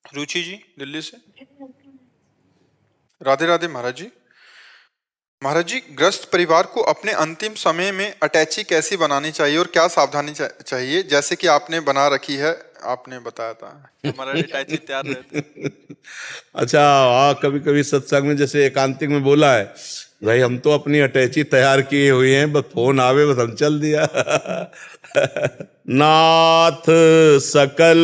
रुचि जी दिल्ली से। राधे राधे महाराज जी। महाराज जी, ग्रस्त परिवार को अपने अंतिम समय में अटैची कैसी बनानी चाहिए और क्या सावधानी चाहिए, जैसे कि आपने बना रखी है, आपने बताया था हमारा अटैची तैयार रहते। अच्छा, हाँ, कभी कभी सत्संग में जैसे एकांतिक में बोला है, भाई हम तो अपनी अटैची तैयार किए हुए हैं, बस फोन आवे बस हम चल दिया। नाथ सकल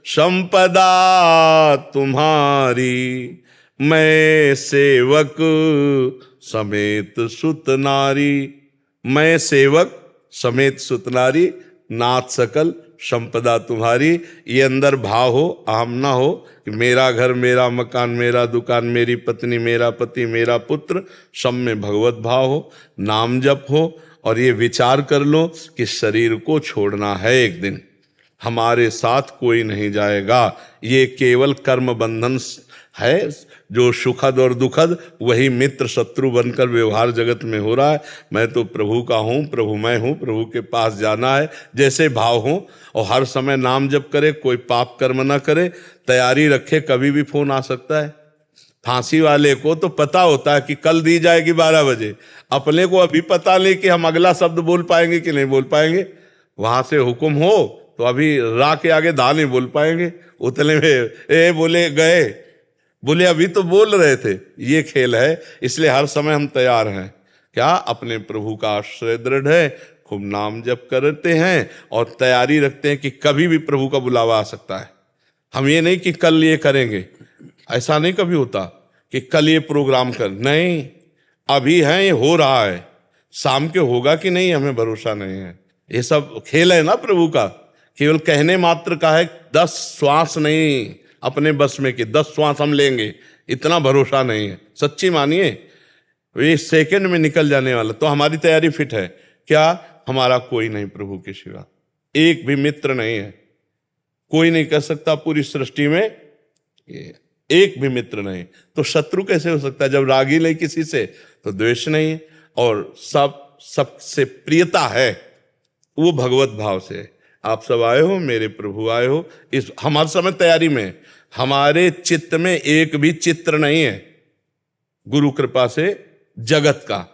संपदा तुम्हारी, मैं सेवक समेत सुत नारी। मैं सेवक समेत सुत नारी, नाथ सकल संपदा तुम्हारी। ये अंदर भाव हो, अहम ना हो कि मेरा घर, मेरा मकान, मेरा दुकान, मेरी पत्नी, मेरा पति, मेरा पुत्र, सब में भगवत भाव हो, नाम जप हो। और ये विचार कर लो कि शरीर को छोड़ना है एक दिन, हमारे साथ कोई नहीं जाएगा। ये केवल कर्म बंधन है, जो सुखद और दुखद वही मित्र शत्रु बनकर व्यवहार जगत में हो रहा है। मैं तो प्रभु का हूँ, प्रभु मैं हूँ, प्रभु के पास जाना है, जैसे भाव हो। और हर समय नाम जप करे, कोई पाप कर्म ना करे, तैयारी रखे, कभी भी फोन आ सकता है। फांसी वाले को तो पता होता है कि कल दी जाएगी 12 बजे, अपने को अभी पता नहीं कि हम अगला शब्द बोल पाएंगे कि नहीं बोल पाएंगे। वहां से हुक्म हो तो अभी रा के आगे दा नहीं बोल पाएंगे, उतने में ए बोले गए, बोले अभी तो बोल रहे थे। ये खेल है, इसलिए हर समय हम तैयार हैं। क्या अपने प्रभु का आश्रय दृढ़ है, खूब नाम जप करते हैं और तैयारी रखते हैं कि कभी भी प्रभु का बुलावा आ सकता है। हम ये नहीं कि कल ये करेंगे, ऐसा नहीं कभी होता कि कल ये प्रोग्राम कर, नहीं, अभी है, ये हो रहा है, शाम के होगा कि नहीं हमें भरोसा नहीं है। ये सब खेल है ना प्रभु का, केवल कहने मात्र का है। 10 श्वास नहीं अपने बस में कि 10 श्वास हम लेंगे, इतना भरोसा नहीं है। सच्ची मानिए, ये सेकंड में निकल जाने वाला। तो हमारी तैयारी फिट है क्या? हमारा कोई नहीं प्रभु के सिवा, एक भी मित्र नहीं है। कोई नहीं कर सकता पूरी सृष्टि में, एक भी मित्र नहीं। तो शत्रु कैसे हो सकता है? जब रागी नहीं किसी से तो द्वेष नहीं है, और सबसे प्रियता है वो भगवत भाव से। आप सब आए हो, मेरे प्रभु आए हो, इस हम हर समय तैयारी में। हमारे चित्त में एक भी चित्र नहीं है गुरु कृपा से जगत का।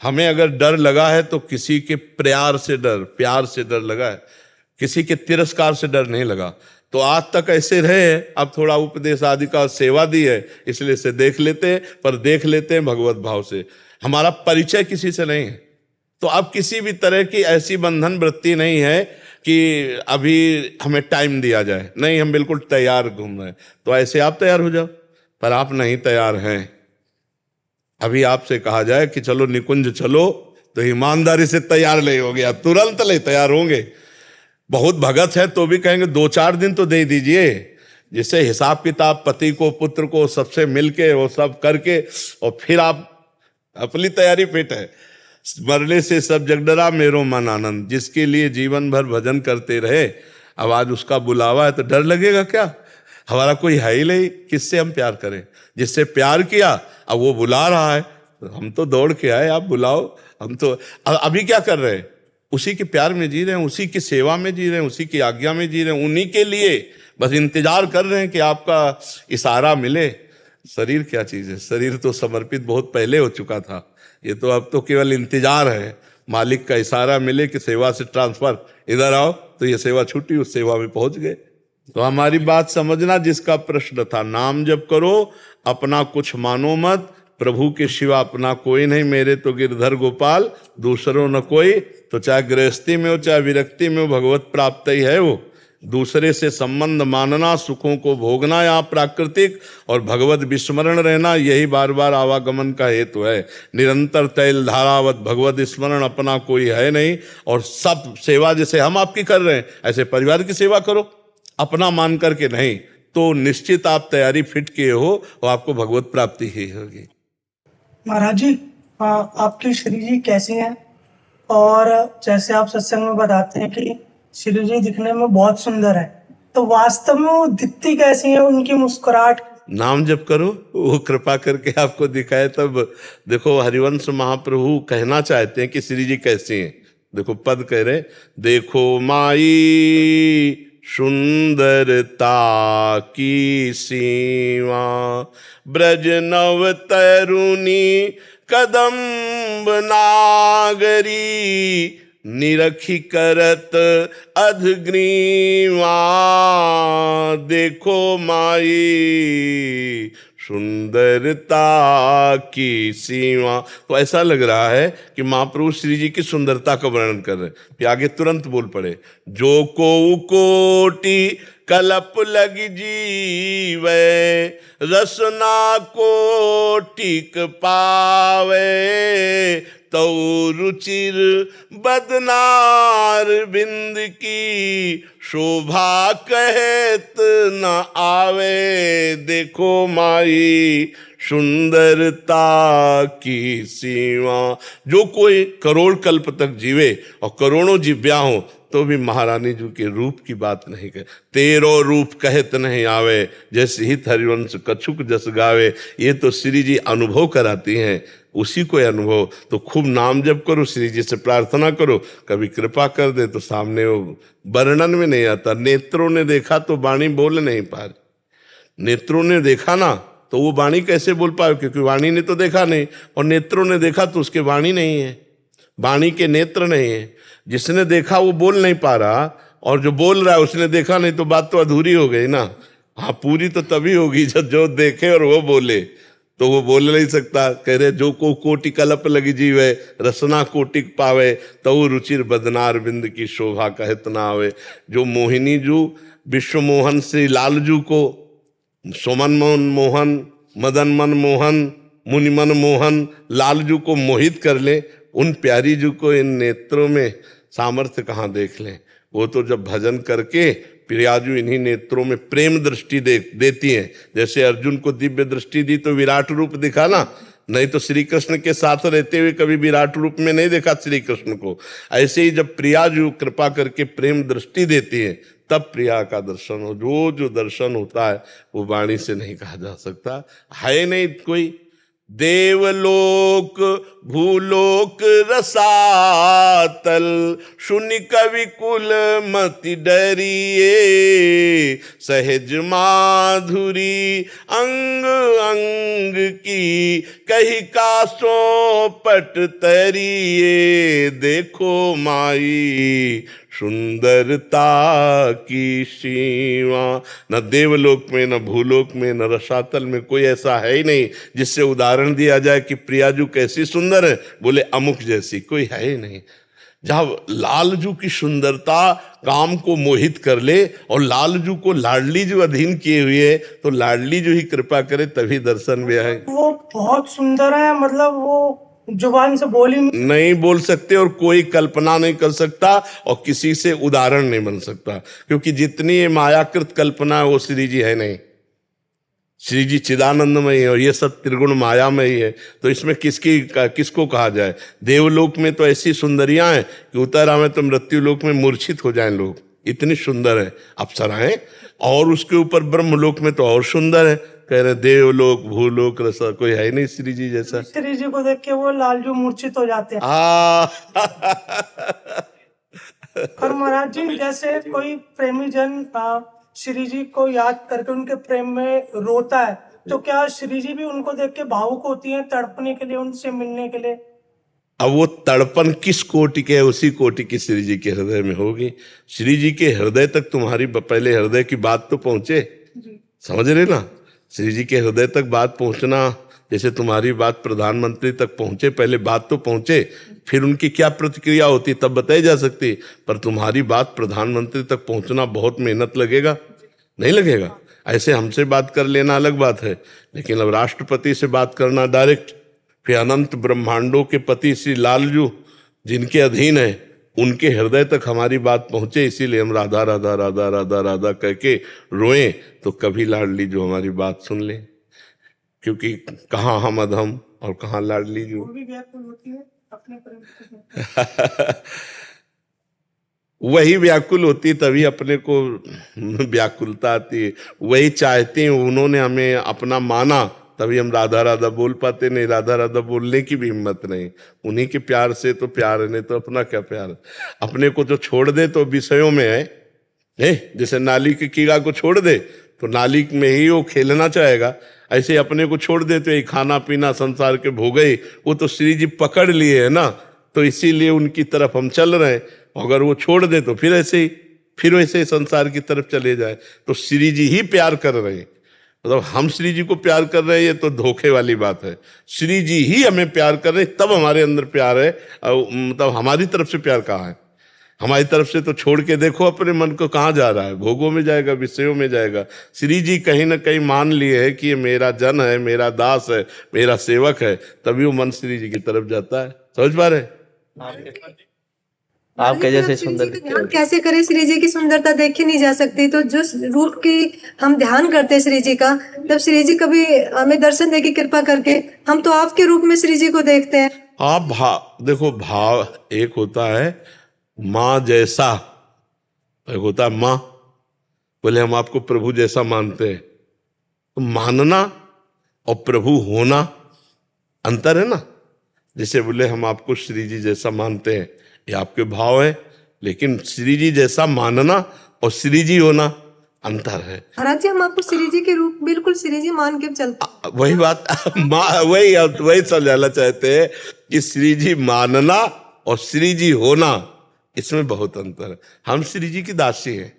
हमें अगर डर लगा है तो किसी के प्यार से डर लगा है, किसी के तिरस्कार से डर नहीं लगा। तो आज तक ऐसे रहे, अब थोड़ा उपदेश आदि का सेवा दी है इसलिए से देख लेते हैं, पर देख लेते हैं भगवत भाव से। हमारा परिचय किसी से नहीं है, तो अब किसी भी तरह की ऐसी बंधन वृत्ति नहीं है कि अभी हमें टाइम दिया जाए, नहीं, हम बिल्कुल तैयार घूम रहे हैं। तो ऐसे आप तैयार हो जाओ, पर आप नहीं तैयार हैं। अभी आपसे कहा जाए कि चलो निकुंज चलो, तो ईमानदारी से तैयार नहीं हो गया, तुरंत नहीं तैयार होंगे। बहुत भगत है तो भी कहेंगे 2-4 दिन तो दे दीजिए, जिससे हिसाब किताब पति को पुत्र को सबसे मिलके वो सब करके, और फिर आप अपनी तैयारी फिट है। मरने से सब जग डरा मेरो मन आनंद, जिसके लिए जीवन भर भजन करते रहे, अब आज उसका बुलावा है तो डर लगेगा क्या? हमारा कोई है ही नहीं, किससे हम प्यार करें? जिससे प्यार किया अब वो बुला रहा है, तो हम तो दौड़ के आए, आप बुलाओ। हम तो अभी क्या कर रहे हैं? उसी के प्यार में जी रहे हैं, उसी की सेवा में जी रहे हैं, उसी की आज्ञा में जी रहे हैं, उन्हीं के लिए बस इंतजार कर रहे हैं कि आपका इशारा मिले। शरीर क्या चीज है? शरीर तो समर्पित बहुत पहले हो चुका था, ये तो अब तो केवल इंतजार है मालिक का इशारा मिले कि सेवा से ट्रांसफर, इधर आओ, तो ये सेवा छूटी, उस सेवा में पहुंच गए। तो हमारी बात समझना, जिसका प्रश्न था, नाम जप करो, अपना कुछ मानो मत, प्रभु के सिवा अपना कोई नहीं, मेरे तो गिरधर गोपाल दूसरों न कोई। तो चाहे गृहस्थी में हो चाहे विरक्ति में हो, भगवत प्राप्त ही है वो। दूसरे से संबंध मानना, सुखों को भोगना यहाँ प्राकृतिक, और भगवत विस्मरण रहना, यही बार बार आवागमन का हेतु है। निरंतर तैल धारावत भगवत स्मरण, अपना कोई है नहीं। और सब सेवा जैसे हम आपकी कर रहे हैं, ऐसे परिवार की सेवा करो, अपना मान करके नहीं, तो निश्चित आप तैयारी फिट किए हो और आपको भगवत प्राप्ति ही होगी। महाराज जी, आपके श्री जी कैसे हैं? और जैसे आप सत्संग में बताते हैं कि श्री जी दिखने में बहुत सुंदर है, तो वास्तव में वो दिखती कैसी है, उनकी मुस्कुराहट? नाम जप करो, वो कृपा करके आपको दिखाए तब। देखो, हरिवंश महाप्रभु कहना चाहते हैं कि श्री जी कैसे हैं। देखो पद कह रहे, देखो माई सुंदरता की सीमा। ब्रज नव तरुणी कदम्ब नागरी, निरखी करत अधग्रीवा। देखो माई सुंदरता की सीमा। तो ऐसा लग रहा है कि महाप्रभु श्री जी की सुंदरता का वर्णन कर रहे हैं। फिर आगे तुरंत बोल पड़े, जो को कोटि कलप लग जीवे, रसना कोटिक पावे। तो रुचिर बदनार बिंद की, शोभा कहत न आवे। देखो माई सुंदरता की सीमा। जो कोई करोड़ कल्प तक जीवे और करोड़ों जिव्या हो तो भी महारानी जी के रूप की बात नहीं कहे। तेरो रूप कहत नहीं आवे, जैसे हित हरिवंश कछुक जस गावे। ये तो श्री जी अनुभव कराती हैं, उसी को अनुभव। तो खूब नाम जप करो, श्री जी से प्रार्थना करो, कभी कृपा कर दे तो सामने वो वर्णन में नहीं आता। नेत्रों ने देखा तो वाणी बोल नहीं पा रही। नेत्रों ने देखा ना तो वो वाणी कैसे बोल पाए, क्योंकि वाणी ने तो देखा नहीं, और नेत्रों ने देखा तो उसके वाणी नहीं है, वाणी के नेत्र नहीं है। जिसने देखा वो बोल नहीं पा रहा, और जो बोल रहा है उसने देखा नहीं, तो बात तो अधूरी हो गई ना। हाँ, पूरी तो तभी होगी जब जो देखे और वो बोले, तो वो बोल नहीं सकता। कह रहे जो को कोटि कलप लगी जीवे, रसना कोटिक पावे। तो रुचिर बदनार बिंद की शोभा कहत ना आवे। जो मोहिनी जू विश्व मोहन श्री लालजू को, सोमन मन मोहन, मदन मन मोहन, मुनि मन मोहन, लालजू को मोहित कर ले, उन प्यारी जू को इन नेत्रों में सामर्थ्य कहाँ देख लें। वो तो जब भजन करके प्रियाजू इन्हीं नेत्रों में प्रेम दृष्टि देती हैं। जैसे अर्जुन को दिव्य दृष्टि दी तो विराट रूप दिखा ना, नहीं तो श्री कृष्ण के साथ रहते हुए कभी विराट रूप में नहीं देखा श्री कृष्ण को। ऐसे ही जब प्रियाजू कृपा करके प्रेम दृष्टि देती है तब प्रिया का दर्शन हो। जो दर्शन होता है वो वाणी से नहीं कहा जा सकता। है नहीं कोई देवलोक भूलोक रसातल, सुनि कवि कुल मति डरिए। सहज माधुरी अंग अंग की, कही कासों पट तरिए। देखो माई सुंदरता की सीमा। न देवलोक में, न भूलोक में, न रसातल में कोई ऐसा है ही नहीं जिससे उदाहरण दिया जाए कि प्रियाजू कैसी सुंदर है। बोले अमुक जैसी कोई है ही नहीं। जब लालजू की सुंदरता काम को मोहित कर ले और लालजू को लाडली जो अधीन किए हुए है, तो लाडली जो ही कृपा करे तभी दर्शन में आए। वो बहुत सुंदर है, मतलब वो जुबान से बोल ही नहीं बोल सकते और कोई कल्पना नहीं कर सकता और किसी से उदाहरण नहीं बन सकता, क्योंकि जितनी ये मायाकृत कल्पना है वो श्री जी है नहीं। श्री जी चिदानंदमय है और ये सब त्रिगुण मायामय है। तो इसमें किसको कहा जाए। देवलोक में तो ऐसी सुंदरियां हैं कि उतर आवे तो मृत्यु लोक में मूर्छित हो जाएं लोग, इतनी सुंदर है अप्सराएं। और उसके ऊपर ब्रह्मलोक में तो और सुंदर है। कह रहे देवलोक भूलोक रसा कोई है नहीं श्री जी जैसा। श्री जी को देख के वो लालजू मूर्छित हो जाते हैं। और महाराज जी, जैसे कोई प्रेमी जन श्री जी को याद करके उनके प्रेम में रोता है, तो क्या श्री जी भी उनको देख के भावुक होती हैं, तड़पने के लिए, उनसे मिलने के लिए? अब वो तड़पन किस कोटि के है, उसी कोटि की श्री जी के हृदय में होगी। श्री जी के हृदय तक तुम्हारी पहले हृदय की बात तो पहुंचे, समझ रहे ना। श्री जी के हृदय तक बात पहुंचना, जैसे तुम्हारी बात प्रधानमंत्री तक पहुंचे, पहले बात तो पहुंचे, फिर उनकी क्या प्रतिक्रिया होती तब बताई जा सकती। पर तुम्हारी बात प्रधानमंत्री तक पहुंचना बहुत मेहनत लगेगा, नहीं लगेगा। ऐसे हमसे बात कर लेना अलग बात है, लेकिन अब राष्ट्रपति से बात करना डायरेक्ट, फिर अनंत ब्रह्मांडों के पति श्री लालजू जिनके अधीन है, उनके हृदय तक हमारी बात पहुंचे। इसीलिए हम राधा राधा राधा राधा राधा कह के रोएं तो कभी लाडली जो हमारी बात सुन ले। क्योंकि कहाँ हम अधम और कहाँ लाडली जो। वो भी व्याकुल होती है अपने प्रेम वही व्याकुल होती तभी अपने को व्याकुलता आती है। वही चाहते हैं, उन्होंने हमें अपना माना तभी हम राधा राधा बोल पाते। नहीं, राधा राधा बोलने की भी हिम्मत नहीं। उन्हीं के प्यार से तो प्यार है, नहीं तो अपना क्या प्यार। अपने को जो छोड़ दे तो विषयों में है, जैसे नाली के कीड़ा को छोड़ दे तो नाली में ही वो खेलना चाहेगा, ऐसे अपने को छोड़ देते ही खाना पीना संसार के भोग ही वो तो श्री जी पकड़ लिए है ना, तो इसीलिए उनकी तरफ हम चल रहे हैं। अगर वो छोड़ दे तो फिर वैसे ही संसार की तरफ चले जाए। तो श्री जी ही प्यार कर रहे हैं, मतलब हम श्री जी को प्यार कर रहे हैं ये तो धोखे वाली बात है। श्री जी ही हमें प्यार कर रहे हैं, तब हमारे अंदर प्यार है। मतलब हमारी तरफ से प्यार कहाँ है? हमारी तरफ से तो छोड़ के देखो अपने मन को, कहाँ जा रहा है? भोगों में जाएगा, विषयों में जाएगा। श्री जी कहीं ना कहीं मान लिए है कि ये मेरा जन है, मेरा दास है, मेरा सेवक है, तभी वो मन श्री जी की तरफ जाता है। समझ पा रहे? आपके जैसे सुंदर ध्यान कैसे करें? श्री जी की सुंदरता देखी नहीं जा सकती, तो जो रूप की हम ध्यान करते हैं श्री जी का, जब श्री जी कभी हमें दर्शन देगी कृपा करके, हम तो आपके रूप में श्री जी को देखते हैं। आप देखो, भाव एक होता है माँ जैसा, एक होता है माँ। बोले हम आपको प्रभु जैसा मानते हैं, तो मानना और प्रभु होना अंतर है ना। जैसे बोले हम आपको श्री जी जैसा मानते हैं, ये आपके भाव है, लेकिन श्री जी जैसा मानना और श्री जी होना अंतर है। महाराज जी, हम आपको श्री जी के रूप बिल्कुल श्री जी मान के चलते। वही बात वही समझाना चाहते हैं कि श्री जी मानना और श्री जी होना, इसमें बहुत अंतर है। हम श्री जी की दासी हैं,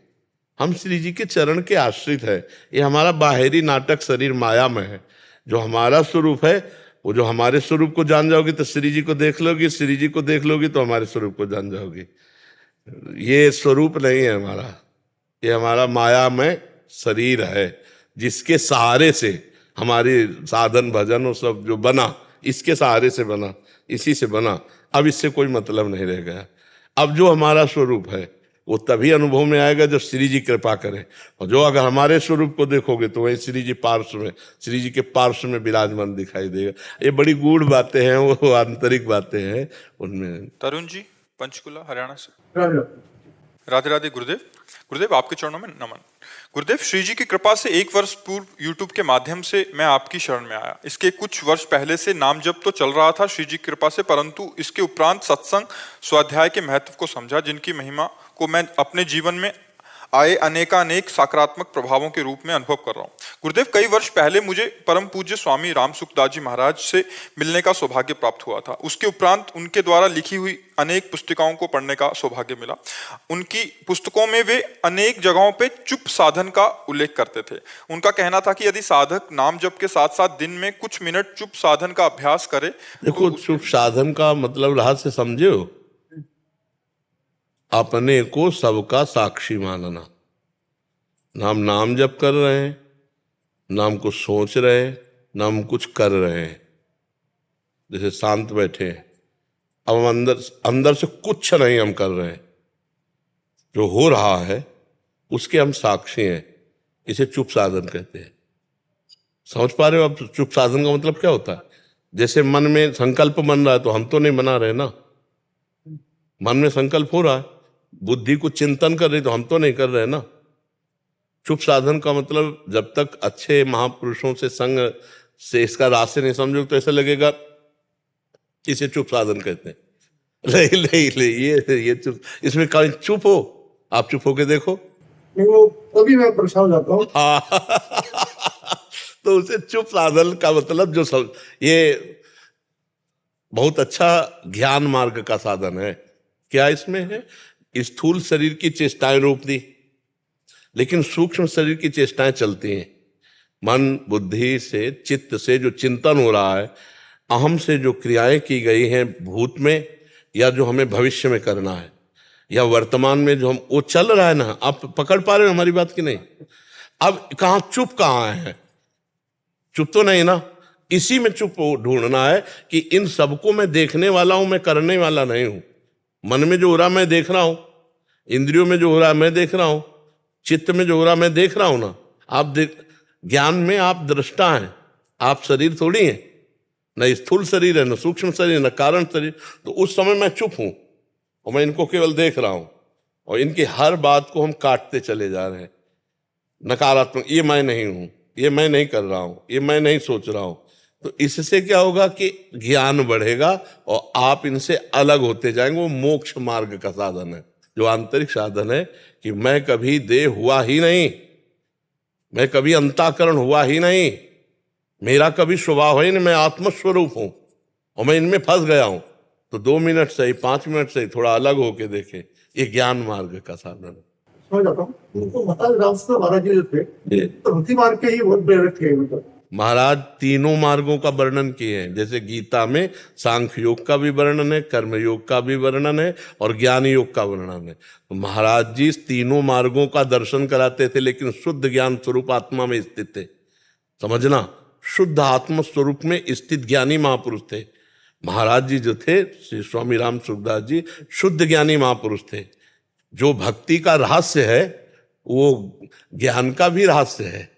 हम श्री जी के चरण के आश्रित है। ये हमारा बाहरी नाटक शरीर माया में है। जो हमारा स्वरूप है, वो जो हमारे स्वरूप को जान जाओगी तो श्री जी को देख लोगी, श्री जी को देख लोगी तो हमारे स्वरूप को जान जाओगी। ये स्वरूप नहीं है हमारा, ये हमारा माया में शरीर है, जिसके सहारे से हमारी साधन भजन और सब जो बना, इसके सहारे से बना, इसी से बना। अब इससे कोई मतलब नहीं रह गया। अब जो हमारा स्वरूप है वो तभी अनुभव में आएगा जब श्री जी कृपा करे। और जो अगर हमारे स्वरूप को देखोगे तो वही श्री जी पार्श्व में, श्री जी के पार्श्व में विराजमान दिखाई देगा। ये बड़ी गूढ़ बातें हैं, वो आंतरिक बातें हैं उनमें। तरुण जी, पंचकुला हरियाणा से। राधे राधे गुरुदेव। गुरुदेव, आपके चरणों में नमन। गुरुदेव, श्री जी की कृपा से 1 वर्ष पूर्व यूट्यूब के माध्यम से मैं आपकी शरण में आया। इसके कुछ वर्ष पहले से नाम जप तो चल रहा था श्री जी की कृपा से, परंतु इसके उपरांत सत्संग स्वाध्याय के महत्व को समझा, जिनकी महिमा को मैं अपने जीवन में आए अनेकानेक सकारात्मक प्रभावों के रूप में अनुभव कर रहा हूँ। गुरुदेव, कई वर्ष पहले मुझे परम पूज्य स्वामी राम सुखदास जी महाराज से मिलने का सौभाग्य प्राप्त हुआ था। उसके उपरांत उनके द्वारा लिखी हुई अनेक पुस्तिकाओं को पढ़ने का सौभाग्य मिला। उनकी पुस्तकों में वे अनेक जगहों पे चुप साधन का उल्लेख करते थे। उनका कहना था कि यदि साधक नाम जप के साथ साथ दिन में कुछ मिनट चुप साधन का अभ्यास करे। देखो, चुप साधन का मतलब राह से समझे हो, अपने को सबका साक्षी मानना। नाम जप कर रहे हैं, नाम को सोच रहे हैं, नाम कुछ कर रहे हैं, जैसे शांत बैठे हैं। अब हम अंदर से कुछ नहीं हम कर रहे हैं, जो हो रहा है उसके हम साक्षी हैं। इसे चुप साधन कहते हैं। समझ पा रहे हो? अब चुप साधन का मतलब क्या होता है? जैसे मन में संकल्प बन रहा है तो हम तो नहीं बना रहे ना, मन में संकल्प हो रहा है, बुद्धि को चिंतन कर रही तो हम तो नहीं कर रहे ना। चुप साधन का मतलब जब तक अच्छे महापुरुषों से संग से इसका रास्ते नहीं समझो तो ऐसा लगेगा इसे चुप साधन कहते हैं। नहीं, ये चुप, इसमें कहीं चुप हो, आप चुप होके देखो, नहीं वो तभी मैं परेशान हो जाता हूँ। तो उसे चुप साधन का मतलब जो सब, ये बहुत अच्छा ज्ञान मार्ग का साधन है। क्या इसमें है? स्थूल शरीर की चेष्टाएं रोक दी, लेकिन सूक्ष्म शरीर की चेष्टाएं चलती हैं। मन बुद्धि से, चित्त से जो चिंतन हो रहा है, अहम से जो क्रियाएं की गई हैं भूत में, या जो हमें भविष्य में करना है, या वर्तमान में जो हम, वो चल रहा है ना। आप पकड़ पा रहे हो हमारी बात की नहीं? अब कहाँ चुप कहाँ है? चुप तो नहीं ना। इसी में चुप ढूंढना है कि इन सबको मैं देखने वाला हूं, मैं करने वाला नहीं हूं। मन में जो हो रहा मैं देख रहा हूं, इंद्रियों में जो हो रहा मैं देख रहा हूं, चित्त में जो हो रहा मैं देख रहा हूं ना। आप ज्ञान में आप दृष्टा हैं, आप शरीर थोड़ी हैं, न स्थूल शरीर है, न सूक्ष्म शरीर, न कारण शरीर। तो उस समय मैं चुप हूं और मैं इनको केवल देख रहा हूं, और इनकी हर बात को हम काटते चले जा रहे हैं। नकारात्मक, ये मैं नहीं हूं, ये मैं नहीं कर रहा हूं, ये मैं नहीं सोच रहा हूं। तो इससे क्या होगा कि ज्ञान बढ़ेगा और आप इनसे अलग होते जाएंगे। वो मोक्ष मार्ग का साधन है। जो आंतरिक साधन है कि मैं कभी देह हुआ ही नहीं, मैं कभी अंतःकरण हुआ ही नहीं, मेरा कभी स्वभाव है नहीं, मैं आत्मस्वरूप हूं और मैं इनमें फंस गया हूं। तो 2 मिनट से ही 5 मिनट से ही थोड़ा अलग होके देखे, ये ज्ञान मार्ग का साधन है। समझ जाता हूँ। उनको महाराज रामकृष्ण महाराज जी जो थे तो भक्ति मार्ग के ही बहुत प्रेरक थे मतलब। महाराज तीनों मार्गों का वर्णन किए हैं। जैसे गीता में सांख्य योग का भी वर्णन है, कर्म योग का भी वर्णन है और ज्ञान योग का वर्णन है। तो महाराज जी तीनों मार्गों का दर्शन कराते थे, लेकिन शुद्ध ज्ञान स्वरूप आत्मा में स्थित थे। समझना, शुद्ध आत्म स्वरूप में स्थित ज्ञानी महापुरुष थे महाराज जी। जो थे श्री स्वामी राम सुखदास जी शुद्ध ज्ञानी महापुरुष थे। जो भक्ति का रहस्य है वो ज्ञान का भी रहस्य है,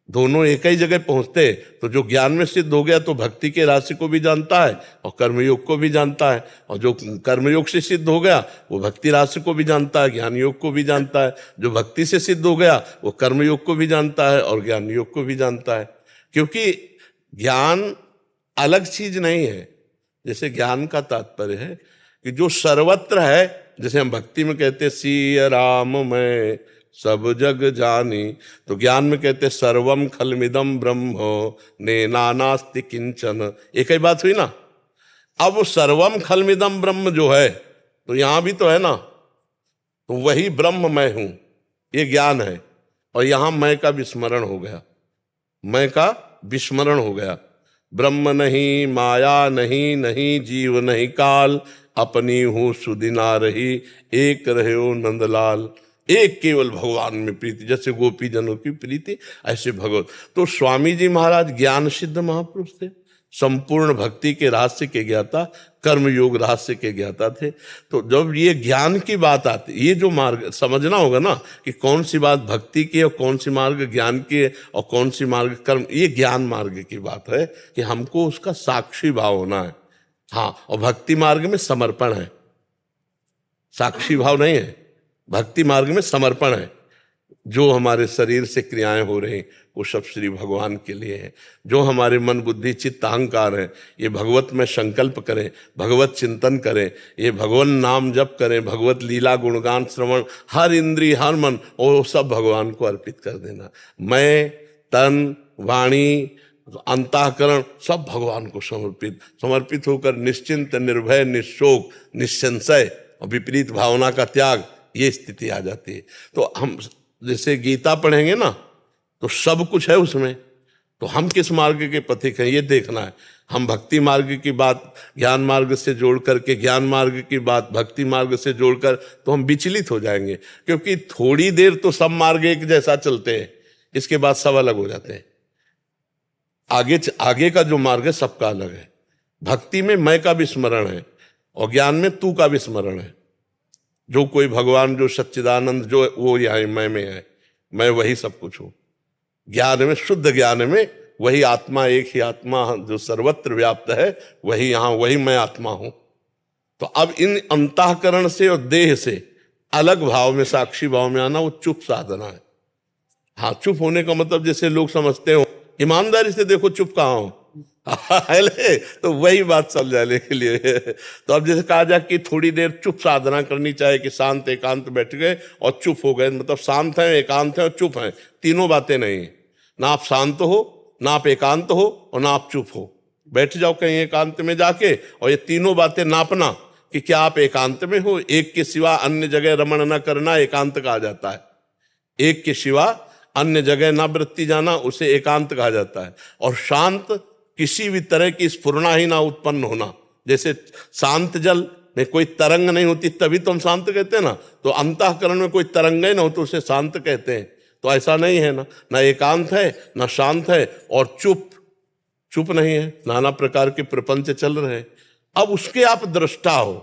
दोनों एक ही जगह पहुंचते। तो जो ज्ञान में सिद्ध हो गया तो भक्ति के रहस्य को भी जानता है और कर्मयोग को भी जानता है, और जो कर्मयोग से सिद्ध हो गया वो भक्ति रहस्य को भी जानता है, ज्ञान योग को भी जानता है। जो भक्ति से सिद्ध हो गया वो कर्मयोग को भी जानता है और ज्ञान योग को भी जानता है। क्योंकि ज्ञान अलग चीज नहीं है। जैसे ज्ञान का तात्पर्य है कि जो सर्वत्र है, जैसे हम भक्ति में कहते सिय राम मैं सब जग जानी, तो ज्ञान में कहते सर्वम खलमिदम ब्रह्म नेनानास्ति किंचन। एक ही बात हुई ना। अब वो सर्वम खलमिदम ब्रह्म जो है तो यहां भी तो है ना, तो वही ब्रह्म मैं हूं, ये ज्ञान है। और यहां मैं का विस्मरण हो गया, मैं का विस्मरण हो गया। ब्रह्म नहीं, माया नहीं, नहीं जीव नहीं काल, अपनी हूं सुदिना रही, एक रहो नंदलाल। एक केवल भगवान में प्रीति, जैसे गोपी जनों की प्रीति ऐसे भगवत। तो स्वामी जी महाराज ज्ञान सिद्ध महापुरुष थे, संपूर्ण भक्ति के रहस्य के ज्ञाता, कर्म योग रहस्य के ज्ञाता थे। तो जब ये ज्ञान की बात आती, ये जो मार्ग समझना होगा ना कि कौन सी बात भक्ति की है और कौन सी मार्ग ज्ञान की है और कौन सी मार्ग कर्म, ये ज्ञान मार्ग की बात है कि हमको उसका साक्षी भाव होना है। हाँ, और भक्ति मार्ग में समर्पण है, साक्षी भाव नहीं है। भक्ति मार्ग में समर्पण है। जो हमारे शरीर से क्रियाएं हो रही वो सब श्री भगवान के लिए है। जो हमारे मन बुद्धि चित्त अहंकार है ये भगवत में संकल्प करें, भगवत चिंतन करें, ये भगवान नाम जप करें, भगवत लीला गुणगान श्रवण, हर इंद्रिय हर मन वो सब भगवान को अर्पित कर देना। मैं तन वाणी अंतःकरण सब भगवान को समर्पित होकर निश्चिंत निर्भय निशोक निसंशय और विपरीत भावना का त्याग, ये स्थिति आ जाती है। तो हम जैसे गीता पढ़ेंगे ना तो सब कुछ है उसमें। तो हम किस मार्ग के पथिक हैं ये देखना है। हम भक्ति मार्ग की बात ज्ञान मार्ग से जोड़ करके, ज्ञान मार्ग की बात भक्ति मार्ग से जोड़कर, तो हम विचलित हो जाएंगे। क्योंकि थोड़ी देर तो सब मार्ग एक जैसा चलते हैं, इसके बाद सब अलग हो जाते हैं। आगे का जो मार्ग है सबका अलग है। भक्ति में मैं का विस्मरण है और ज्ञान में तू का विस्मरण है। जो कोई भगवान जो सच्चिदानंद जो वो यहाँ मैं में है, मैं वही सब कुछ हूं। ज्ञान में, शुद्ध ज्ञान में वही आत्मा, एक ही आत्मा जो सर्वत्र व्याप्त है, वही यहाँ, वही मैं आत्मा हूं। तो अब इन अंतःकरण से और देह से अलग भाव में, साक्षी भाव में आना, वो चुप साधना है। हाँ, चुप होने का मतलब जैसे लोग समझते हो, ईमानदारी से देखो चुप कहाँ हो तो वही बात समझाने के लिए। तो अब जैसे कहा जाए कि थोड़ी देर चुप साधना करनी चाहिए कि शांत एकांत बैठ गए और चुप हो गए, मतलब शांत हैं, एकांत हैं और चुप हैं, तीनों बातें नहीं। ना आप शांत हो, ना आप एकांत हो और ना आप चुप हो। बैठ जाओ कहीं एकांत में जाके और ये तीनों बातें नापना कि क्या आप एकांत में हो। एक के सिवा अन्य जगह रमण न करना एकांत कहा जाता है। एक के सिवा अन्य जगह ना वृत्ति जाना उसे एकांत कहा जाता है। और शांत, किसी भी तरह की स्फुरना ही ना उत्पन्न होना। जैसे शांत जल में कोई तरंग नहीं होती तभी तो हम शांत कहते हैं ना, तो अंतःकरण में कोई तरंग ही ना हो तो उसे शांत कहते हैं। तो ऐसा नहीं है ना एकांत है ना शांत है और चुप नहीं है, नाना प्रकार के प्रपंच चल रहे हैं। अब उसके आप दृष्टा हो।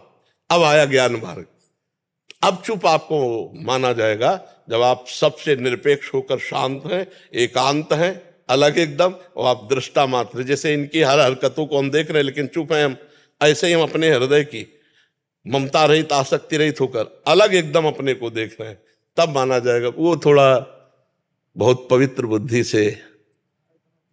अब आया ज्ञान मार्ग। अब चुप आपको माना जाएगा जब आप सबसे निरपेक्ष होकर शांत हैं, एकांत हैं, अलग एकदम, और आप दृष्टा मात्र। जैसे इनकी हर हरकतों को हम देख रहे हैं लेकिन चुप हैं हम, ऐसे ही हम अपने हृदय की ममता रहित आसक्ति रहित होकर अलग एकदम अपने को देख रहे हैं, तब माना जाएगा। वो थोड़ा बहुत पवित्र बुद्धि से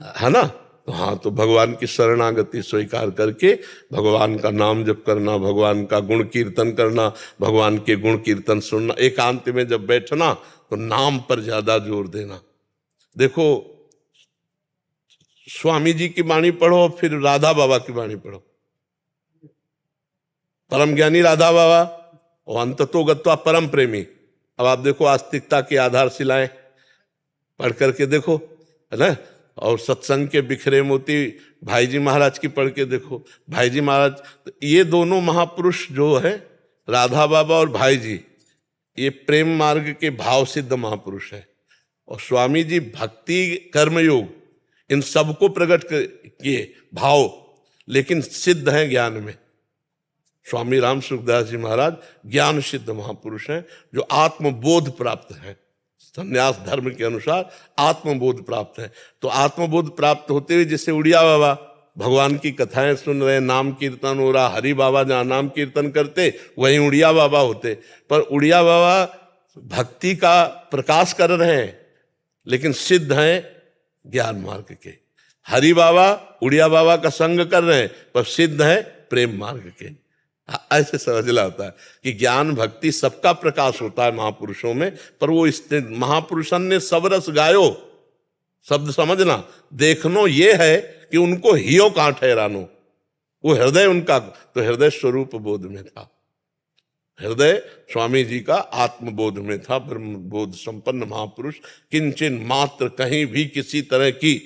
है ना, तो हाँ, तो भगवान की शरणागति स्वीकार करके भगवान का नाम जप करना, भगवान का गुण कीर्तन करना, भगवान के गुण कीर्तन सुनना, एकांत में जब बैठना तो नाम पर ज्यादा जोर देना। देखो, स्वामी जी की वाणी पढ़ो, फिर राधा बाबा की वाणी पढ़ो। परम ज्ञानी राधा बाबा और अंततो गत्वा परम प्रेमी। अब आप देखो, आस्तिकता की आधारशिलाएं पढ़ करके देखो, है ना। और सत्संग के बिखरे मोती भाई जी महाराज की पढ़ के देखो। भाई जी महाराज, तो ये दोनों महापुरुष जो है, राधा बाबा और भाई जी, ये प्रेम मार्ग के भाव सिद्ध महापुरुष है। और स्वामी जी भक्ति कर्मयोग इन सबको प्रकट किए भाव, लेकिन सिद्ध हैं ज्ञान में। स्वामी राम सुखदास जी महाराज ज्ञान सिद्ध महापुरुष हैं, जो आत्मबोध प्राप्त है, संन्यास धर्म के अनुसार आत्मबोध प्राप्त है। तो आत्मबोध प्राप्त होते हुए जैसे उड़िया बाबा भगवान की कथाएं सुन रहे, नाम कीर्तन हो रहा, हरि बाबा जहाँ नाम कीर्तन करते वहीं उड़िया बाबा होते, पर उड़िया बाबा भक्ति का प्रकाश कर रहे हैं, लेकिन सिद्ध हैं ज्ञान मार्ग के। हरि बाबा उड़िया बाबा का संग कर रहे हैं, पर सिद्ध है प्रेम मार्ग के। ऐसे समझना होता है कि ज्ञान भक्ति सबका प्रकाश होता है महापुरुषों में, पर वो महापुरुषन ने सब रस गायो, शब्द समझना, देखनो ये है कि उनको हियो कहाँ ठहरानो, वो हृदय उनका, तो हृदय स्वरूप बोध में था। हृदय स्वामी जी का आत्मबोध में था, ब्रह्म बोध संपन्न महापुरुष। किंचन मात्र कहीं भी किसी तरह की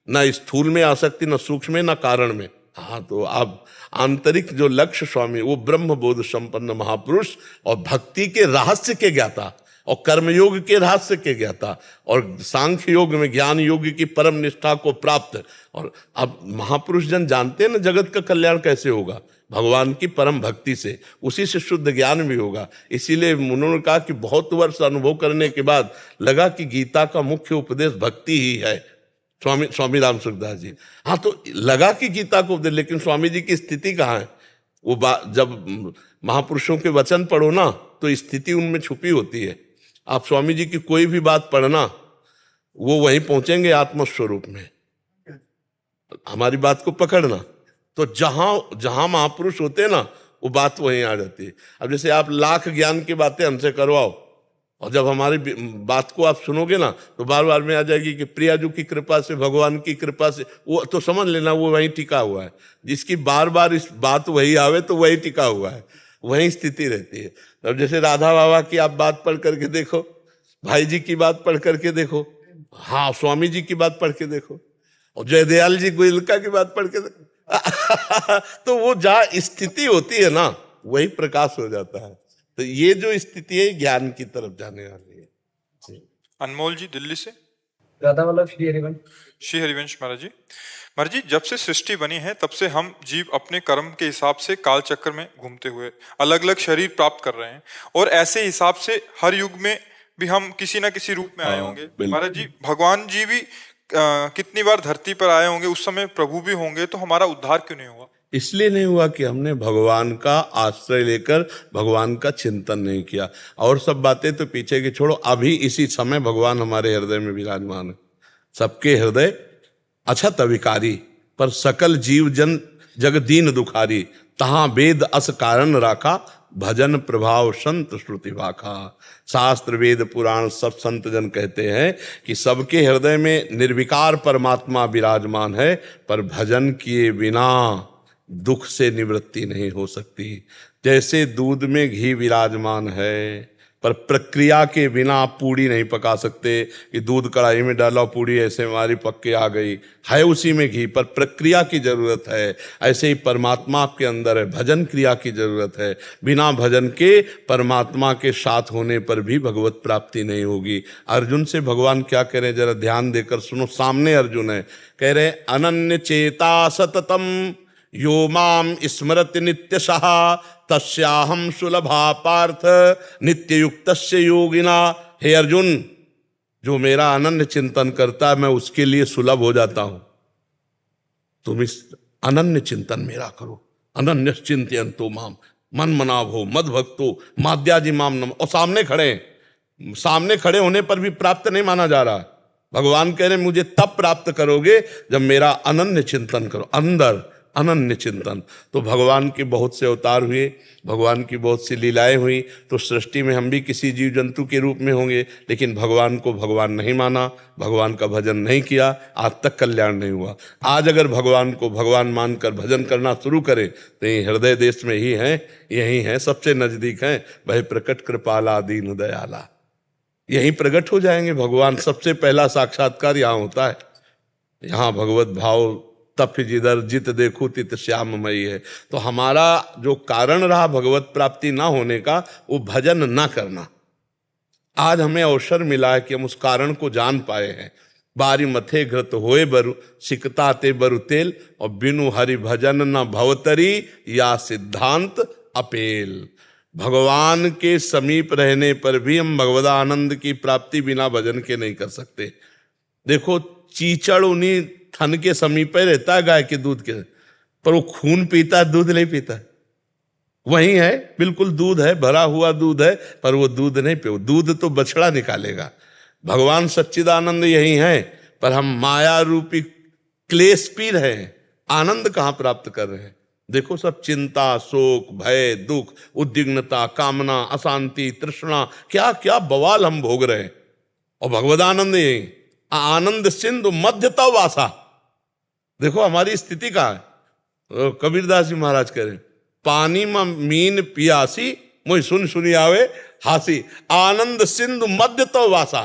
न स्थूल में आसक्ति, न सूक्ष्म में, न कारण में। हाँ, तो आप आंतरिक जो लक्ष्य स्वामी, वो ब्रह्म बोध संपन्न महापुरुष और भक्ति के रहस्य के ज्ञाता और कर्मयोग के रहस्य के ज्ञाता और सांख्य योग में ज्ञान योग की परम निष्ठा को प्राप्त। और अब महापुरुष जन जानते हैं ना जगत का कल्याण कैसे होगा, भगवान की परम भक्ति से, उसी से शुद्ध ज्ञान भी होगा। इसीलिए उन्होंने कहा कि बहुत वर्ष अनुभव करने के बाद लगा कि गीता का मुख्य उपदेश भक्ति ही है। स्वामी राम सुखदास जी, हाँ, तो लगा कि गीता को उपदेश, लेकिन स्वामी जी की स्थिति कहाँ है? वो जब महापुरुषों के वचन पढ़ो ना, तो स्थिति उनमें छुपी होती है। आप स्वामी जी की कोई भी बात पढ़ना, वो वहीं पहुंचेंगे आत्मस्वरूप में। हमारी बात को पकड़ना, तो जहां जहां महापुरुष होते हैं ना, वो बात वहीं आ जाती है। अब जैसे आप लाख ज्ञान की बातें हमसे करवाओ, और जब हमारी बात को आप सुनोगे ना, तो बार बार में आ जाएगी कि प्रियाजू की कृपा से, भगवान की कृपा से, वो तो समझ लेना वो वहीं टिका हुआ है। जिसकी बार बार इस बात वही आवे तो वही टिका हुआ है, वहीं स्थिति रहती है। अब जैसे राधा बाबा की आप बात पढ़ करके देखो, भाई जी की बात पढ़ करके देखो, हाँ, स्वामी जी की बात पढ़ के देखो, और जयदयाल जी गोयलका की बात पढ़ के देखो तो वो जहाँ स्थिति होती है ना, वही प्रकाश हो जाता है। तो ये जो स्थिति है ज्ञान की तरफ जाने वाली है। अनमोल जी दिल्ली से। राधा वल्लभ श्री हरिवंश। श्री हरिवंश महाराज जी। महाराज जी, जब से सृष्टि बनी है तब से हम जीव अपने कर्म के हिसाब से काल चक्र में घूमते हुए अलग अलग शरीर प्राप्त कर रहे हैं, और ऐसे हिसाब से हर युग में भी हम किसी ना किसी रूप में आए होंगे। महाराज जी, भगवान जी भी कितनी बार धरती पर आए होंगे, उस समय प्रभु भी होंगे, तो हमारा उद्धार क्यों नहीं हुआ? इसलिए नहीं हुआ कि हमने भगवान का आश्रय लेकर भगवान का चिंतन नहीं किया। और सब बातें तो पीछे की छोड़ो, अभी इसी समय भगवान हमारे हृदय में विराजमान है। सबके हृदय अछत अविकारी, पर सकल जीव जन जग दीन दुखारी, तहां वेद अस कारण राखा, भजन प्रभाव संत श्रुति वाखा। शास्त्र वेद पुराण सब संत जन कहते हैं कि सबके हृदय में निर्विकार परमात्मा विराजमान है, पर भजन किए बिना दुख से निवृत्ति नहीं हो सकती। जैसे दूध में घी विराजमान है, पर प्रक्रिया के बिना आप पूड़ी नहीं पका सकते कि दूध कढ़ाई में डाला पूड़ी ऐसे हमारी पक के आ गई, है उसी में घी, पर प्रक्रिया की जरूरत है। ऐसे ही परमात्मा आपके अंदर है, भजन क्रिया की जरूरत है। बिना भजन के परमात्मा के साथ होने पर भी भगवत प्राप्ति नहीं होगी। अर्जुन से भगवान क्या कह रहे हैं, जरा ध्यान देकर सुनो। सामने अर्जुन है, कह रहे अनन्य चेता सततम यो माम स्मरति नित्यशः, तस्याहम सुलभा पार्थ नित्य युक्तस्य योगिना। हे अर्जुन, जो मेरा अनन्य चिंतन करता है मैं उसके लिए सुलभ हो जाता हूं। तुम इस अनन्य चिंतन मेरा करो। अनन्य चिंतयन्तो माम मन मनाभो मद भक्तो माद्याजी माम नम। और सामने खड़े होने पर भी प्राप्त नहीं माना जा रहा। भगवान कह रहे हैं मुझे तब प्राप्त करोगे जब मेरा अनन्य चिंतन करो, अंदर अनन्य चिंतन। तो भगवान के बहुत से अवतार हुए, भगवान की बहुत सी लीलाएं हुई, तो सृष्टि में हम भी किसी जीव जंतु के रूप में होंगे, लेकिन भगवान को भगवान नहीं माना, भगवान का भजन नहीं किया, आज तक कल्याण नहीं हुआ। आज अगर भगवान को भगवान मानकर भजन करना शुरू करें तो ये हृदय देश में ही हैं, यही हैं, सबसे नजदीक हैं। वह प्रकट कृपाला दीन दयाला, यहीं प्रकट हो जाएंगे भगवान। सबसे पहला साक्षात्कार यहाँ होता है। यहाँ भगवत भाव तप जिधर जित देखो तित श्याममयी है। तो हमारा जो कारण रहा भगवत प्राप्ति ना होने का, वो भजन ना करना। आज हमें अवसर मिला है कि हम उस कारण को जान पाए हैं। बारी मथे घृत होए बरु सिकता ते बरु तेल, और बिनु हरि भजन न भवतरी या सिद्धांत अपेल। भगवान के समीप रहने पर भी हम भगवदानंद की प्राप्ति बिना भजन के नहीं कर सकते। देखो, चीचड़ उन्हीं थन के समीप ही रहता है गाय के दूध के, पर वो खून पीता है, दूध नहीं पीता। वही है, बिल्कुल दूध है, भरा हुआ दूध है, पर वो दूध नहीं पी, दूध तो बछड़ा निकालेगा। भगवान सच्चिदानंद यही है, पर हम माया रूपी क्लेश पी रहे हैं, आनंद कहाँ प्राप्त कर रहे हैं। देखो, सब चिंता, शोक, भय, दुख, उद्विग्नता, कामना, अशांति, तृष्णा, क्या क्या बवाल हम भोग रहे हैं। और भगवदानंद यही आनंद सिंधु मध्य तव वासा। देखो हमारी स्थिति का है। कबीरदास जी महाराज कह रहे, पानी में मीन पियासी मुझ सुन सुनी आवे हासी, आनंद सिंधु मध्य तव वासा।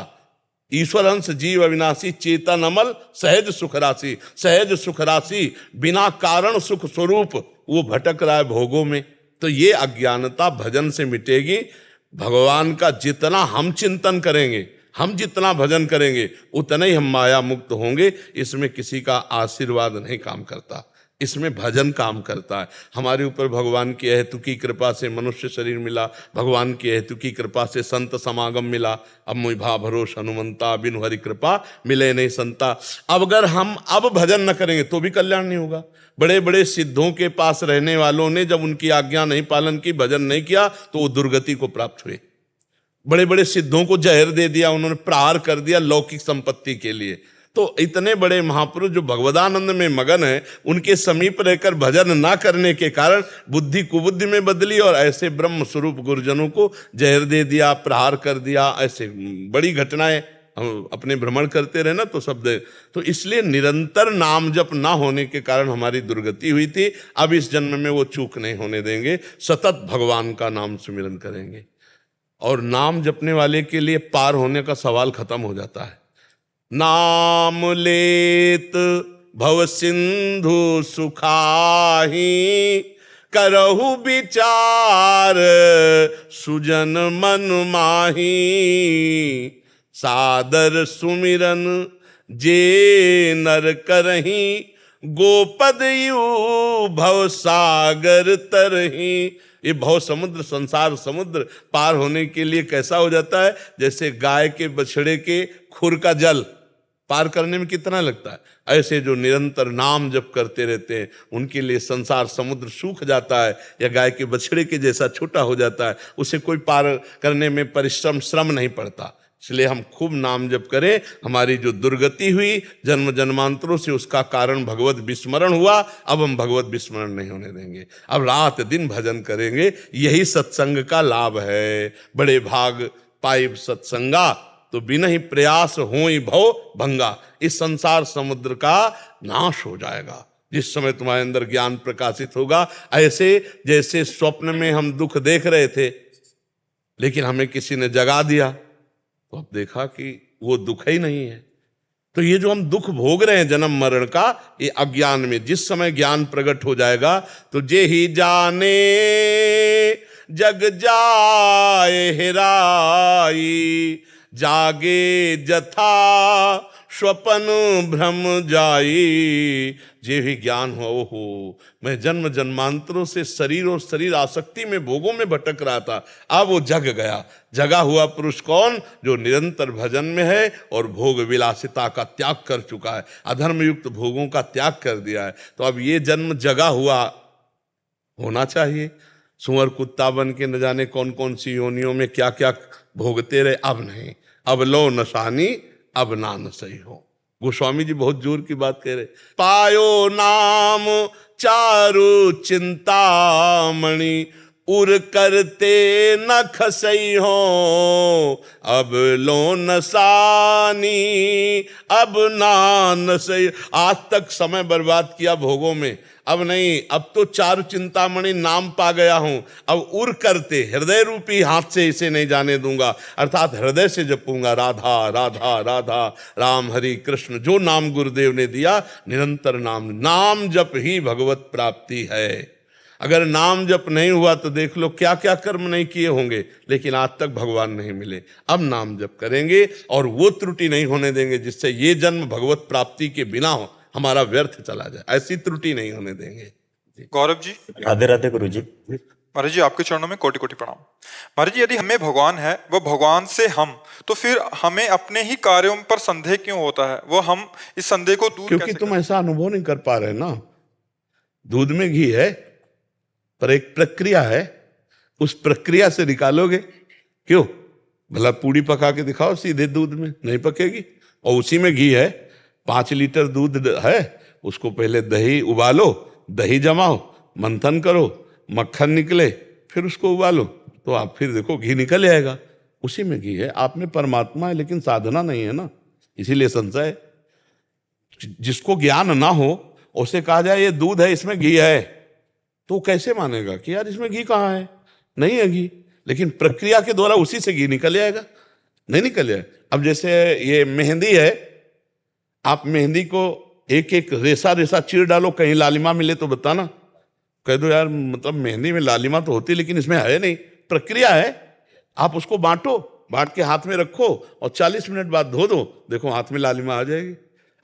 ईश्वर अंश जीव अविनाशी, चेतन अमल सहज सुख राशि। सहज सुख राशि बिना कारण सुख स्वरूप वो भटक रहा है भोगों में। तो ये अज्ञानता भजन से मिटेगी। भगवान का जितना हम चिंतन करेंगे, हम जितना भजन करेंगे, उतना ही हम माया मुक्त होंगे। इसमें किसी का आशीर्वाद नहीं काम करता, इसमें भजन काम करता है। हमारे ऊपर भगवान की अहेतुकी कृपा से मनुष्य शरीर मिला, भगवान की अहेतुकी कृपा से संत समागम मिला। अब मुझ भा भरोस हनुमंता, बिनु हरि कृपा मिले नहीं संता। अब अगर हम अब भजन न करेंगे तो भी कल्याण नहीं होगा। बड़े बड़े सिद्धों के पास रहने वालों ने जब उनकी आज्ञा नहीं पालन की, भजन नहीं किया, तो वो दुर्गति को प्राप्त हुए। बड़े बड़े सिद्धों को जहर दे दिया, उन्होंने प्रहार कर दिया लौकिक संपत्ति के लिए। तो इतने बड़े महापुरुष जो भगवदानंद में मगन है, उनके समीप रहकर भजन ना करने के कारण बुद्धि कुबुद्धि में बदली, और ऐसे ब्रह्म स्वरूप गुरुजनों को जहर दे दिया, प्रहार कर दिया। ऐसे बड़ी घटनाएं हम अपने भ्रमण करते रहे ना, तो शब्द। तो इसलिए निरंतर नाम जप ना होने के कारण हमारी दुर्गति हुई थी। अब इस जन्म में वो चूक नहीं होने देंगे, सतत भगवान का नाम सुमिरन करेंगे। और नाम जपने वाले के लिए पार होने का सवाल खत्म हो जाता है। नाम लेत भव सिंधु सुखाही, करहु विचार सुजन मन माही। सादर सुमिरन जे नर करही, गोपद यू भव सागर तरही। ये भव समुद्र, संसार समुद्र पार होने के लिए कैसा हो जाता है, जैसे गाय के बछड़े के खुर का जल पार करने में कितना लगता है, ऐसे जो निरंतर नाम जप करते रहते हैं उनके लिए संसार समुद्र सूख जाता है, या गाय के बछड़े के जैसा छोटा हो जाता है। उसे कोई पार करने में परिश्रम श्रम नहीं पड़ता। इसलिए हम खूब नाम जप करें। हमारी जो दुर्गति हुई जन्म जन्मांतरों से, उसका कारण भगवत विस्मरण हुआ। अब हम भगवत विस्मरण नहीं होने देंगे, अब रात दिन भजन करेंगे। यही सत्संग का लाभ है। बड़े भाग पाइब सत्संगा, तो बिना ही प्रयास होई भव भंगा। इस संसार समुद्र का नाश हो जाएगा जिस समय तुम्हारे अंदर ज्ञान प्रकाशित होगा। ऐसे जैसे स्वप्न में हम दुख देख रहे थे, लेकिन हमें किसी ने जगा दिया, तो अब देखा कि वो दुख ही नहीं है। तो ये जो हम दुख भोग रहे हैं जन्म मरण का, ये अज्ञान में। जिस समय ज्ञान प्रकट हो जाएगा तो जे ही जाने जग जाए हेराई, जागे जथा स्वपन भ्रम जाई। जे भी ज्ञान हो, ओहो मैं जन्म जन्मांतरों से शरीर और शरीर आसक्ति में भोगों में भटक रहा था, अब वो जग गया। जगा हुआ पुरुष कौन? जो निरंतर भजन में है और भोग विलासिता का त्याग कर चुका है, अधर्म युक्त भोगों का त्याग कर दिया है। तो अब ये जन्म जगा हुआ होना चाहिए। सुअर कुत्ता बन के न जाने कौन कौन सी योनियों में क्या क्या भोगते रहे, अब नहीं। अब लो नशानी अब नान सही हो। गोस्वामी जी बहुत जोर की बात कह रहे, पायो नाम चारु चिंतामणि, उर करते न खसई हो, अब लो नसानी अब नान सही। आज तक समय बर्बाद किया भोगों में, अब नहीं, अब तो चारु चिंतामणि नाम पा गया हूं, अब उर करते हृदय रूपी हाथ से इसे नहीं जाने दूंगा, अर्थात हृदय से जपूंगा राधा राधा राधा, राम हरि कृष्ण, जो नाम गुरुदेव ने दिया, निरंतर नाम, नाम जप ही भगवत प्राप्ति है। अगर नाम जप नहीं हुआ तो देख लो क्या क्या कर्म नहीं किए होंगे, लेकिन आज तक भगवान नहीं मिले। अब नाम जप करेंगे और वो त्रुटि नहीं होने देंगे जिससे ये जन्म भगवत प्राप्ति के बिना हो हमारा व्यर्थ चला जाए, ऐसी त्रुटि नहीं होने देंगे। गौरव जी। राधे राधे गुरु जी। महाराज जी आपके चरणों में कोटि कोटि प्रणाम। महाराज जी, यदि हमें भगवान है, वो भगवान से हम, तो फिर हमें अपने ही कार्यों पर संदेह क्यों होता है? वो हम इस संदेह को दूर क्योंकि कैसे तुम ऐसा अनुभव नहीं कर पा रहे ना। दूध में घी है पर एक प्रक्रिया है, उस प्रक्रिया से निकालोगे क्यों? भला पूड़ी पका के दिखाओ सीधे दूध में, नहीं पकेगी। और उसी में घी है, 5 लीटर दूध है, उसको पहले दही उबालो, दही जमाओ, मंथन करो, मक्खन निकले, फिर उसको उबालो, तो आप फिर देखो घी निकल आएगा। उसी में घी है, आप में परमात्मा है लेकिन साधना नहीं है ना, इसीलिए संशय। जिसको ज्ञान ना हो उसे कहा जाए ये दूध है इसमें घी है, तो कैसे मानेगा कि यार इसमें घी कहाँ है? नहीं है घी, लेकिन प्रक्रिया के द्वारा उसी से घी निकल आएगा, नहीं निकल आएगा। अब जैसे ये मेहंदी है, आप मेहंदी को एक एक रेसा रेसा चीर डालो, कहीं लालिमा मिले तो बताना, कह दो यार मतलब मेहंदी में लालिमा तो होती लेकिन इसमें है नहीं। प्रक्रिया है, आप उसको बांटो, बांट के हाथ में रखो और 40 मिनट बाद धो दो, देखो हाथ में लालिमा आ जाएगी,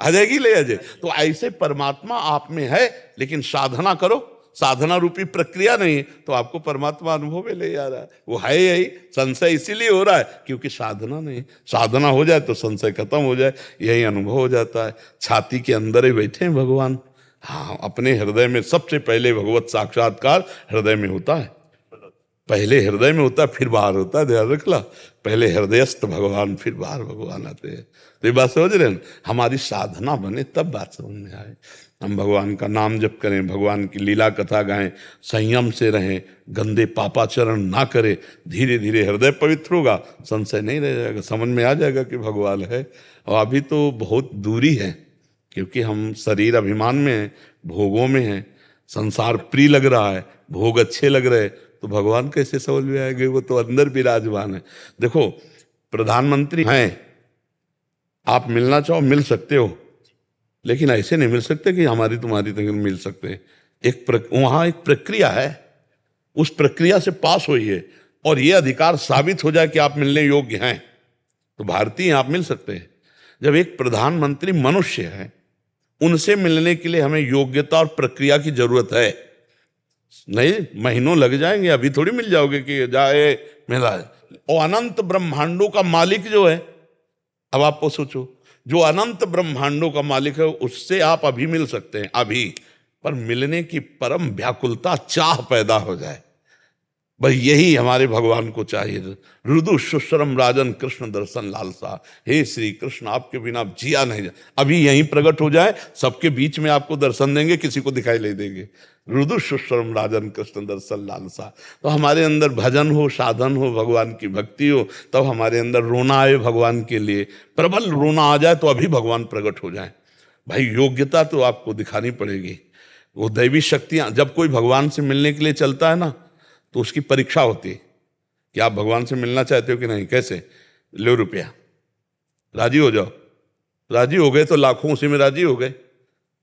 आ जाएगी, ले आ जाए। तो ऐसे परमात्मा आप में है, लेकिन साधना करो, साधना रूपी प्रक्रिया नहीं तो आपको परमात्मा अनुभव में ले आ रहा है। वो है यही, संशय इसीलिए हो रहा है क्योंकि साधना नहीं। साधना हो जाए तो संशय खत्म हो जाए, यही अनुभव हो जाता है। छाती के अंदर ही बैठे हैं भगवान, हाँ, अपने हृदय में। सबसे पहले भगवत साक्षात्कार हृदय में होता है, पहले हृदय में होता है फिर बाहर होता है, ध्यान रखला। पहले हृदयस्थ भगवान फिर बाहर भगवान आते हैं। तो ये बात समझ रहे हैं? हमारी साधना बने तब बात समझ में आए। हम भगवान का नाम जप करें, भगवान की लीला कथा गाएं, संयम से रहें, गंदे पापाचरण ना करें, धीरे धीरे हृदय पवित्र होगा, संशय नहीं रह जाएगा, समझ में आ जाएगा कि भगवान है। और अभी तो बहुत दूरी है क्योंकि हम शरीर अभिमान में हैं, भोगों में हैं, संसार प्रिय लग रहा है, भोग अच्छे लग रहे, तो भगवान कैसे समझ में आएंगे? वो तो अंदर विराजमान है। देखो प्रधानमंत्री हैं, आप मिलना चाहो मिल सकते हो, लेकिन ऐसे नहीं मिल सकते कि हमारी तुम्हारी तक मिल सकते। वहाँ एक प्रक्रिया है, उस प्रक्रिया से पास होइए और ये अधिकार साबित हो जाए कि आप मिलने योग्य हैं, तो भारतीय आप मिल सकते हैं। जब एक प्रधानमंत्री मनुष्य है, उनसे मिलने के लिए हमें योग्यता और प्रक्रिया की जरूरत है। नहीं, महीनों लग जाएंगे, अभी थोड़ी मिल जाओगे कि जाए मिला है। और अनंत ब्रह्मांडों का मालिक जो है, अब आपको सोचो, जो अनंत ब्रह्मांडों का मालिक है उससे आप अभी मिल सकते हैं, अभी, पर मिलने की परम व्याकुलता, चाह पैदा हो जाए, भाई यही हमारे भगवान को चाहिए। रुदु सुश्रम राजन कृष्ण दर्शन लालसा, हे श्री कृष्ण आपके बिना आप जिया नहीं जा, अभी यहीं प्रकट हो जाए, सबके बीच में आपको दर्शन देंगे, किसी को दिखाई नहीं देंगे। रुदु सुश्रम राजन कृष्ण दर्शन लालसा, तो हमारे अंदर भजन हो, साधन हो, भगवान की भक्ति हो, तब हमारे अंदर रोना आए भगवान के लिए, प्रबल रोना आ जाए तो अभी भगवान प्रकट हो जाए। भाई योग्यता तो आपको दिखानी पड़ेगी। वो दैवी शक्तियां, जब कोई भगवान से मिलने के लिए चलता है ना, तो उसकी परीक्षा होती है कि आप भगवान से मिलना चाहते हो कि नहीं। कैसे? लो रुपया, राजी हो जाओ, राजी हो गए तो लाखों उसी में राजी हो गए।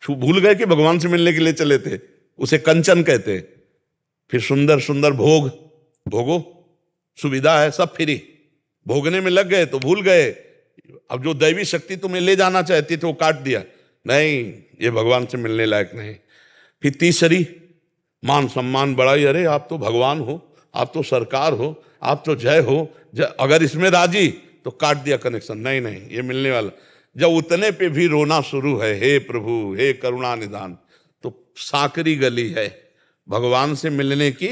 भूल गए कि भगवान से मिलने के लिए चले थे, उसे कंचन कहते हैं। फिर सुंदर सुंदर भोग भोगो, सुविधा है, सब फ्री, भोगने में लग गए तो भूल गए। अब जो दैवी शक्ति तुम्हें ले जाना चाहती थी वो काट दिया, नहीं ये भगवान से मिलने लायक नहीं। फिर तीसरी मान सम्मान बढ़ाई, अरे आप तो भगवान हो, आप तो सरकार हो, आप तो जय हो, अगर इसमें राजी तो काट दिया कनेक्शन, नहीं नहीं ये मिलने वाला। जब उतने पे भी रोना शुरू है, हे प्रभु हे करुणा निदान, तो साकरी गली है, भगवान से मिलने की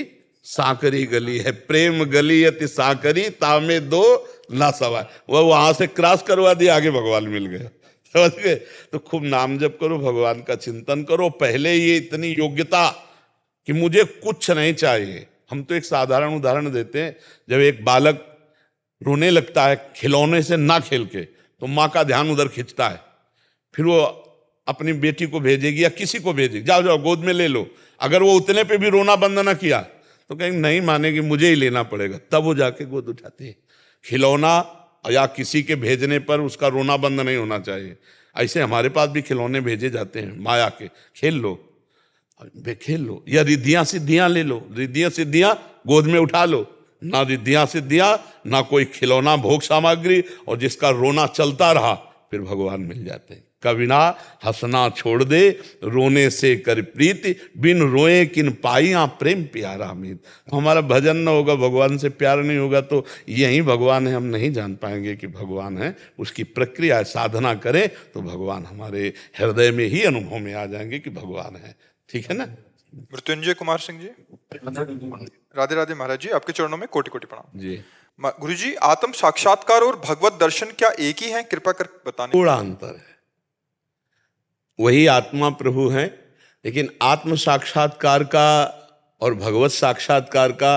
सांकरी गली है, प्रेम गली अति सांकरी, तामे दो ना सवार। वह वहां से क्रॉस करवा दिया, आगे भगवान मिल गए, समझ गए। तो खूब नाम जप करो, भगवान का चिंतन करो। पहले ये इतनी योग्यता कि मुझे कुछ नहीं चाहिए। हम तो एक साधारण उदाहरण देते हैं, जब एक बालक रोने लगता है खिलौने से ना खेल के, तो माँ का ध्यान उधर खींचता है, फिर वो अपनी बेटी को भेजेगी या किसी को भेजेगी, जाओ जाओ गोद में ले लो। अगर वो उतने पे भी रोना बंद ना किया तो कहेंगे नहीं मानेगी, मुझे ही लेना पड़ेगा, तब वो जाके गोद उठाती है। खिलौना या किसी के भेजने पर उसका रोना बंद नहीं होना चाहिए। ऐसे हमारे पास भी खिलौने भेजे जाते हैं माया के, खेल लो खेल लो, या रिद्धियां सिद्धियां ले लो, रिद्धियां सिद्धियां गोद में उठा लो। ना रिद्धियां सिद्धियां, ना कोई खिलौना भोग सामग्री, और जिसका रोना चलता रहा फिर भगवान मिल जाते हैं। कविना हंसना छोड़ दे, रोने से कर प्रीति, बिन रोए किन पाइया प्रेम प्यारा मीत। हमारा भजन न होगा, भगवान से प्यार नहीं होगा, तो यही भगवान है, हम नहीं जान पाएंगे कि भगवान है। उसकी प्रक्रिया साधना करें तो भगवान हमारे हृदय में ही अनुभव में आ जाएंगे कि भगवान है। ठीक है ना। मृत्युंजय कुमार सिंह जी, राधे राधे महाराज जी, आपके चरणों में कोटि कोटि प्रणाम जी। गुरु जी, आत्म साक्षात्कार और भगवत दर्शन क्या एक ही हैं? कृपा कर बताने। थोड़ा अंतर है, वही आत्मा प्रभु हैं, लेकिन आत्म साक्षात्कार का और भगवत साक्षात्कार का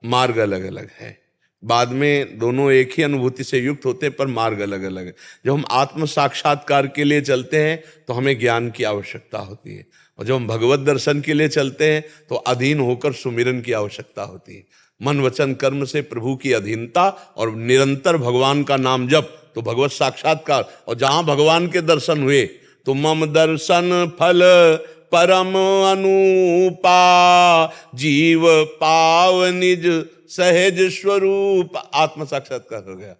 मार्ग अलग अलग है। बाद में दोनों एक ही अनुभूति से युक्त होते हैं, पर मार्ग अलग अलग है। जब हम आत्म साक्षात्कार के लिए चलते हैं तो हमें ज्ञान की आवश्यकता होती है, और जब हम भगवत दर्शन के लिए चलते हैं तो अधीन होकर सुमिरन की आवश्यकता होती है। मन वचन कर्म से प्रभु की अधीनता और निरंतर भगवान का नाम जप, तो भगवत साक्षात्कार। और जहां भगवान के दर्शन हुए तो मम दर्शन फल परम अनुपा, जीव पाव निज सहज स्वरूप, आत्म साक्षात्कार हो गया।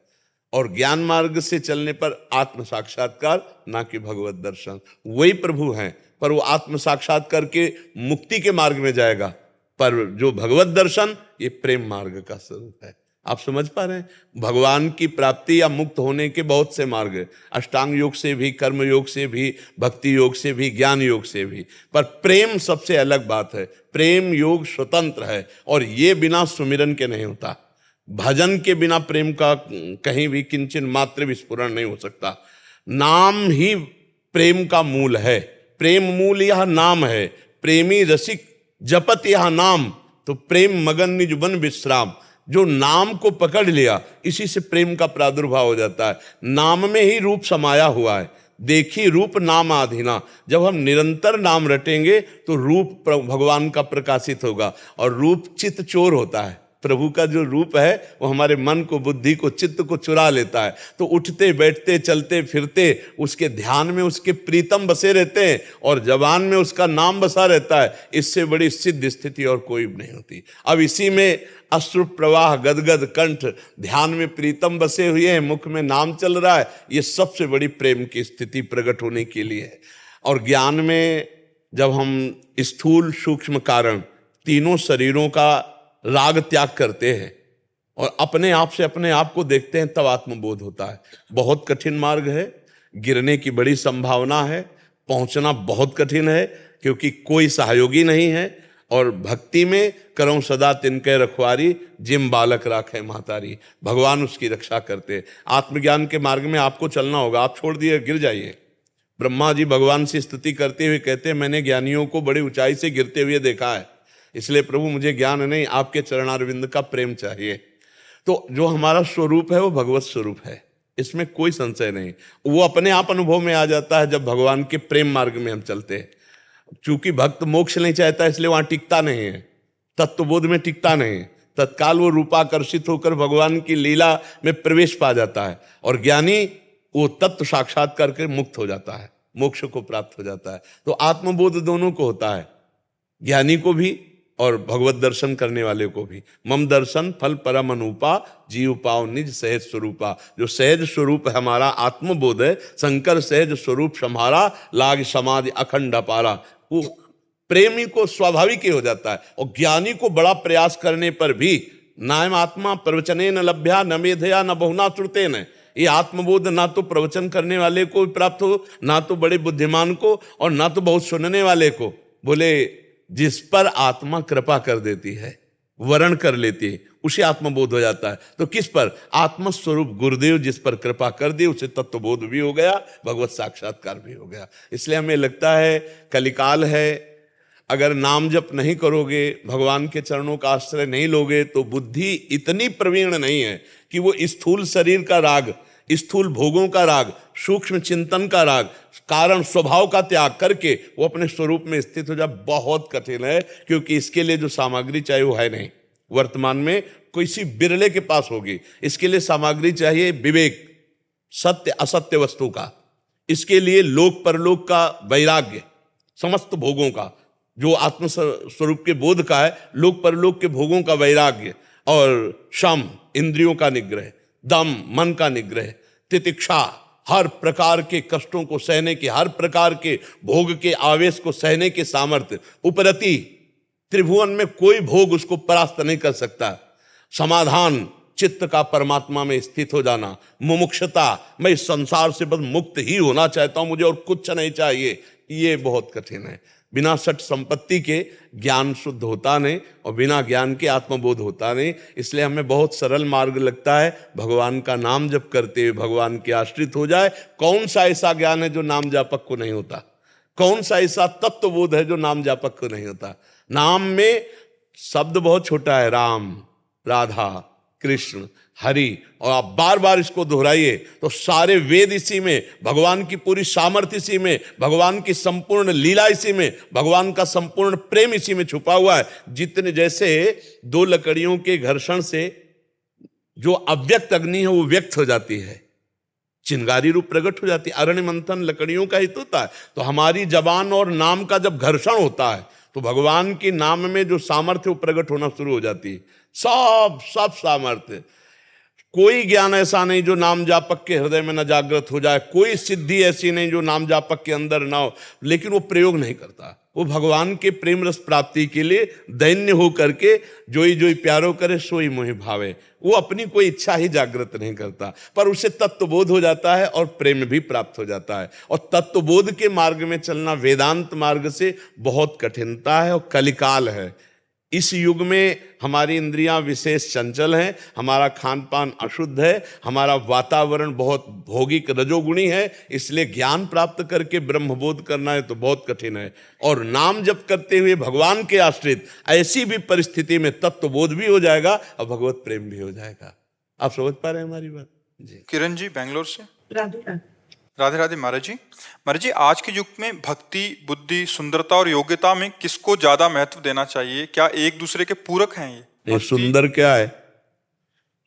और ज्ञान मार्ग से चलने पर आत्म साक्षात्कार, ना कि भगवत दर्शन। वही प्रभु हैं, पर वो आत्म साक्षात्कार के मुक्ति के मार्ग में जाएगा, पर जो भगवत दर्शन ये प्रेम मार्ग का स्वरूप है। आप समझ पा रहे हैं, भगवान की प्राप्ति या मुक्त होने के बहुत से मार्ग है, अष्टांग योग से भी, कर्म योग से भी, भक्ति योग से भी, ज्ञान योग से भी, पर प्रेम सबसे अलग बात है। प्रेम योग स्वतंत्र है, और ये बिना सुमिरन के नहीं होता। भजन के बिना प्रेम का कहीं भी किंचन मात्र विस्फुरण नहीं हो सकता। नाम ही प्रेम का मूल है, प्रेम मूल यह नाम है। प्रेमी रसिक जपत यह नाम, तो प्रेम मगन निज बन विश्राम। जो नाम को पकड़ लिया, इसी से प्रेम का प्रादुर्भाव हो जाता है। नाम में ही रूप समाया हुआ है, देखी रूप नाम आधीना। जब हम निरंतर नाम रटेंगे तो रूप भगवान का प्रकाशित होगा, और रूप चित्त चोर होता है। प्रभु का जो रूप है वो हमारे मन को, बुद्धि को, चित्त को चुरा लेता है। तो उठते बैठते चलते फिरते उसके ध्यान में उसके प्रीतम बसे रहते हैं, और जबान में उसका नाम बसा रहता है। इससे बड़ी सिद्ध स्थिति और कोई नहीं होती। अब इसी में अश्रु प्रवाह, गदगद कंठ, ध्यान में प्रीतम बसे हुए हैं, मुख में नाम चल रहा है, ये सबसे बड़ी प्रेम की स्थिति प्रकट होने के लिए है। और ज्ञान में जब हम स्थूल सूक्ष्म कारण तीनों शरीरों का राग त्याग करते हैं और अपने आप से अपने आप को देखते हैं, तब आत्मबोध होता है। बहुत कठिन मार्ग है, गिरने की बड़ी संभावना है, पहुंचना बहुत कठिन है, क्योंकि कोई सहयोगी नहीं है। और भक्ति में करो सदा तिनके रखवारी, जिम बालक राखे महतारी, भगवान उसकी रक्षा करते। आत्मज्ञान के मार्ग में आपको चलना होगा, आप छोड़ दिए गिर जाइए। ब्रह्मा जी भगवान से स्तुति करते हुए कहते हैं, मैंने ज्ञानियों को बड़ी ऊंचाई से गिरते हुए देखा है, इसलिए प्रभु मुझे ज्ञान नहीं, आपके चरणारविंद का प्रेम चाहिए। तो जो हमारा स्वरूप है वो भगवत स्वरूप है, इसमें कोई संशय नहीं। वो अपने आप अनुभव में आ जाता है जब भगवान के प्रेम मार्ग में हम चलते हैं। चूंकि भक्त मोक्ष नहीं चाहता, इसलिए वहां टिकता नहीं है, तत्वबोध में टिकता नहीं है। तत्काल वो रूपाकर्षित होकर भगवान की लीला में प्रवेश पा जाता है, और ज्ञानी वो तत्व साक्षात करके मुक्त हो जाता है, मोक्ष को प्राप्त हो जाता है। तो आत्मबोध दोनों को होता है, ज्ञानी को भी और भगवत दर्शन करने वाले को भी। मम दर्शन फल परम अनुपा, जीव पाओ निज सहज स्वरूपा। जो सहज स्वरूप है हमारा आत्मबोध है, शंकर सहज स्वरूप सम्हारा, लाग समाधि अखंड अपारा। वो प्रेमी को स्वाभाविक ही हो जाता है, और ज्ञानी को बड़ा प्रयास करने पर भी नायम आत्मा प्रवचने न लभ्या न मेधया न बहुना श्रुते न। ये आत्मबोध ना तो प्रवचन करने वाले को प्राप्त हो, ना तो बड़े बुद्धिमान को, और ना तो बहुत सुनने वाले को। बोले जिस पर आत्मा कृपा कर देती है वर्ण कर लेती है, उसे आत्मबोध हो जाता है। तो किस पर? आत्मस्वरूप गुरुदेव जिस पर कृपा कर दी उसे तत्वबोध भी हो गया, भगवत साक्षात्कार भी हो गया। इसलिए हमें लगता है कलिकाल है, अगर नाम जप नहीं करोगे, भगवान के चरणों का आश्रय नहीं लोगे, तो बुद्धि इतनी प्रवीण नहीं है कि वो स्थूल शरीर का राग, स्थूल भोगों का राग, सूक्ष्म चिंतन का राग, कारण स्वभाव का त्याग करके वो अपने स्वरूप में स्थित हो जाए। बहुत कठिन है, क्योंकि इसके लिए जो सामग्री चाहिए वो है नहीं। वर्तमान में किसी बिरले के पास होगी। इसके लिए सामग्री चाहिए विवेक, सत्य असत्य वस्तु का। इसके लिए लोक परलोक का वैराग्य, समस्त भोगों का, जो आत्म स्वरूप के बोध का है, लोक परलोक के भोगों का वैराग्य, और शम इंद्रियों का निग्रह, दम मन का निग्रह, तितिक्षा हर प्रकार के कष्टों को सहने के, हर प्रकार के भोग के आवेश को सहने के सामर्थ्य, उपरति त्रिभुवन में कोई भोग उसको परास्त नहीं कर सकता, समाधान चित्त का परमात्मा में स्थित हो जाना, मुमुक्षता मैं इस संसार से बस मुक्त ही होना चाहता हूं, मुझे और कुछ नहीं चाहिए, ये बहुत कठिन है। बिना सठ संपत्ति के ज्ञान शुद्ध होता नहीं, और बिना ज्ञान के आत्मबोध होता नहीं। इसलिए हमें बहुत सरल मार्ग लगता है, भगवान का नाम जप करते हुए भगवान के आश्रित हो जाए। कौन सा ऐसा ज्ञान है जो नाम जापक को नहीं होता? कौन सा ऐसा तत्वबोध है जो नाम जापक को नहीं होता? नाम में शब्द बहुत छोटा है, राम, राधा, कृष्ण, हरि, और आप बार बार इसको दोहराइए तो सारे वेद इसी में, भगवान की पूरी सामर्थ्य इसी में, भगवान की संपूर्ण लीला इसी में, भगवान का संपूर्ण प्रेम इसी में छुपा हुआ है। जितने जैसे दो लकड़ियों के घर्षण से जो अव्यक्त अग्नि है वो व्यक्त हो जाती है, चिंगारी रूप प्रकट हो जाती है। अरण्य मंथन लकड़ियों का हित होता है। तो हमारी जबान और नाम का जब घर्षण होता है तो भगवान के नाम में जो सामर्थ्य वो प्रकट होना शुरू हो जाती है। सब सामर्थ्य, कोई ज्ञान ऐसा नहीं जो नाम जापक के हृदय में न जागृत हो जाए, कोई सिद्धि ऐसी नहीं जो नाम जापक के अंदर ना हो, लेकिन वो प्रयोग नहीं करता। वो भगवान के प्रेम रस प्राप्ति के लिए दैन्य हो करके जोई जोई प्यारो करे सोई मोहि भावे, वो अपनी कोई इच्छा ही जागृत नहीं करता, पर उसे तत्वबोध हो जाता है और प्रेम भी प्राप्त हो जाता है। और तत्वबोध के मार्ग में चलना वेदांत मार्ग से बहुत कठिनता है और कलिकाल है। इस युग में हमारी इंद्रियां विशेष चंचल हैं, हमारा खान पान अशुद्ध है, हमारा वातावरण बहुत भौगिक रजोगुणी है, इसलिए ज्ञान प्राप्त करके ब्रह्मबोध करना है तो बहुत कठिन है। और नाम जप करते हुए भगवान के आश्रित ऐसी भी परिस्थिति में तत्वबोध भी हो जाएगा और भगवत प्रेम भी हो जाएगा। आप समझ पा रहे हैं हमारी बात जी? किरण जी बेंगलोर से। राधे राधे राधे महाराज जी। महाराज जी, आज के युग में भक्ति, बुद्धि, सुंदरता और योग्यता में किसको ज्यादा महत्व देना चाहिए? क्या एक दूसरे के पूरक हैं ये? सुंदर क्या है,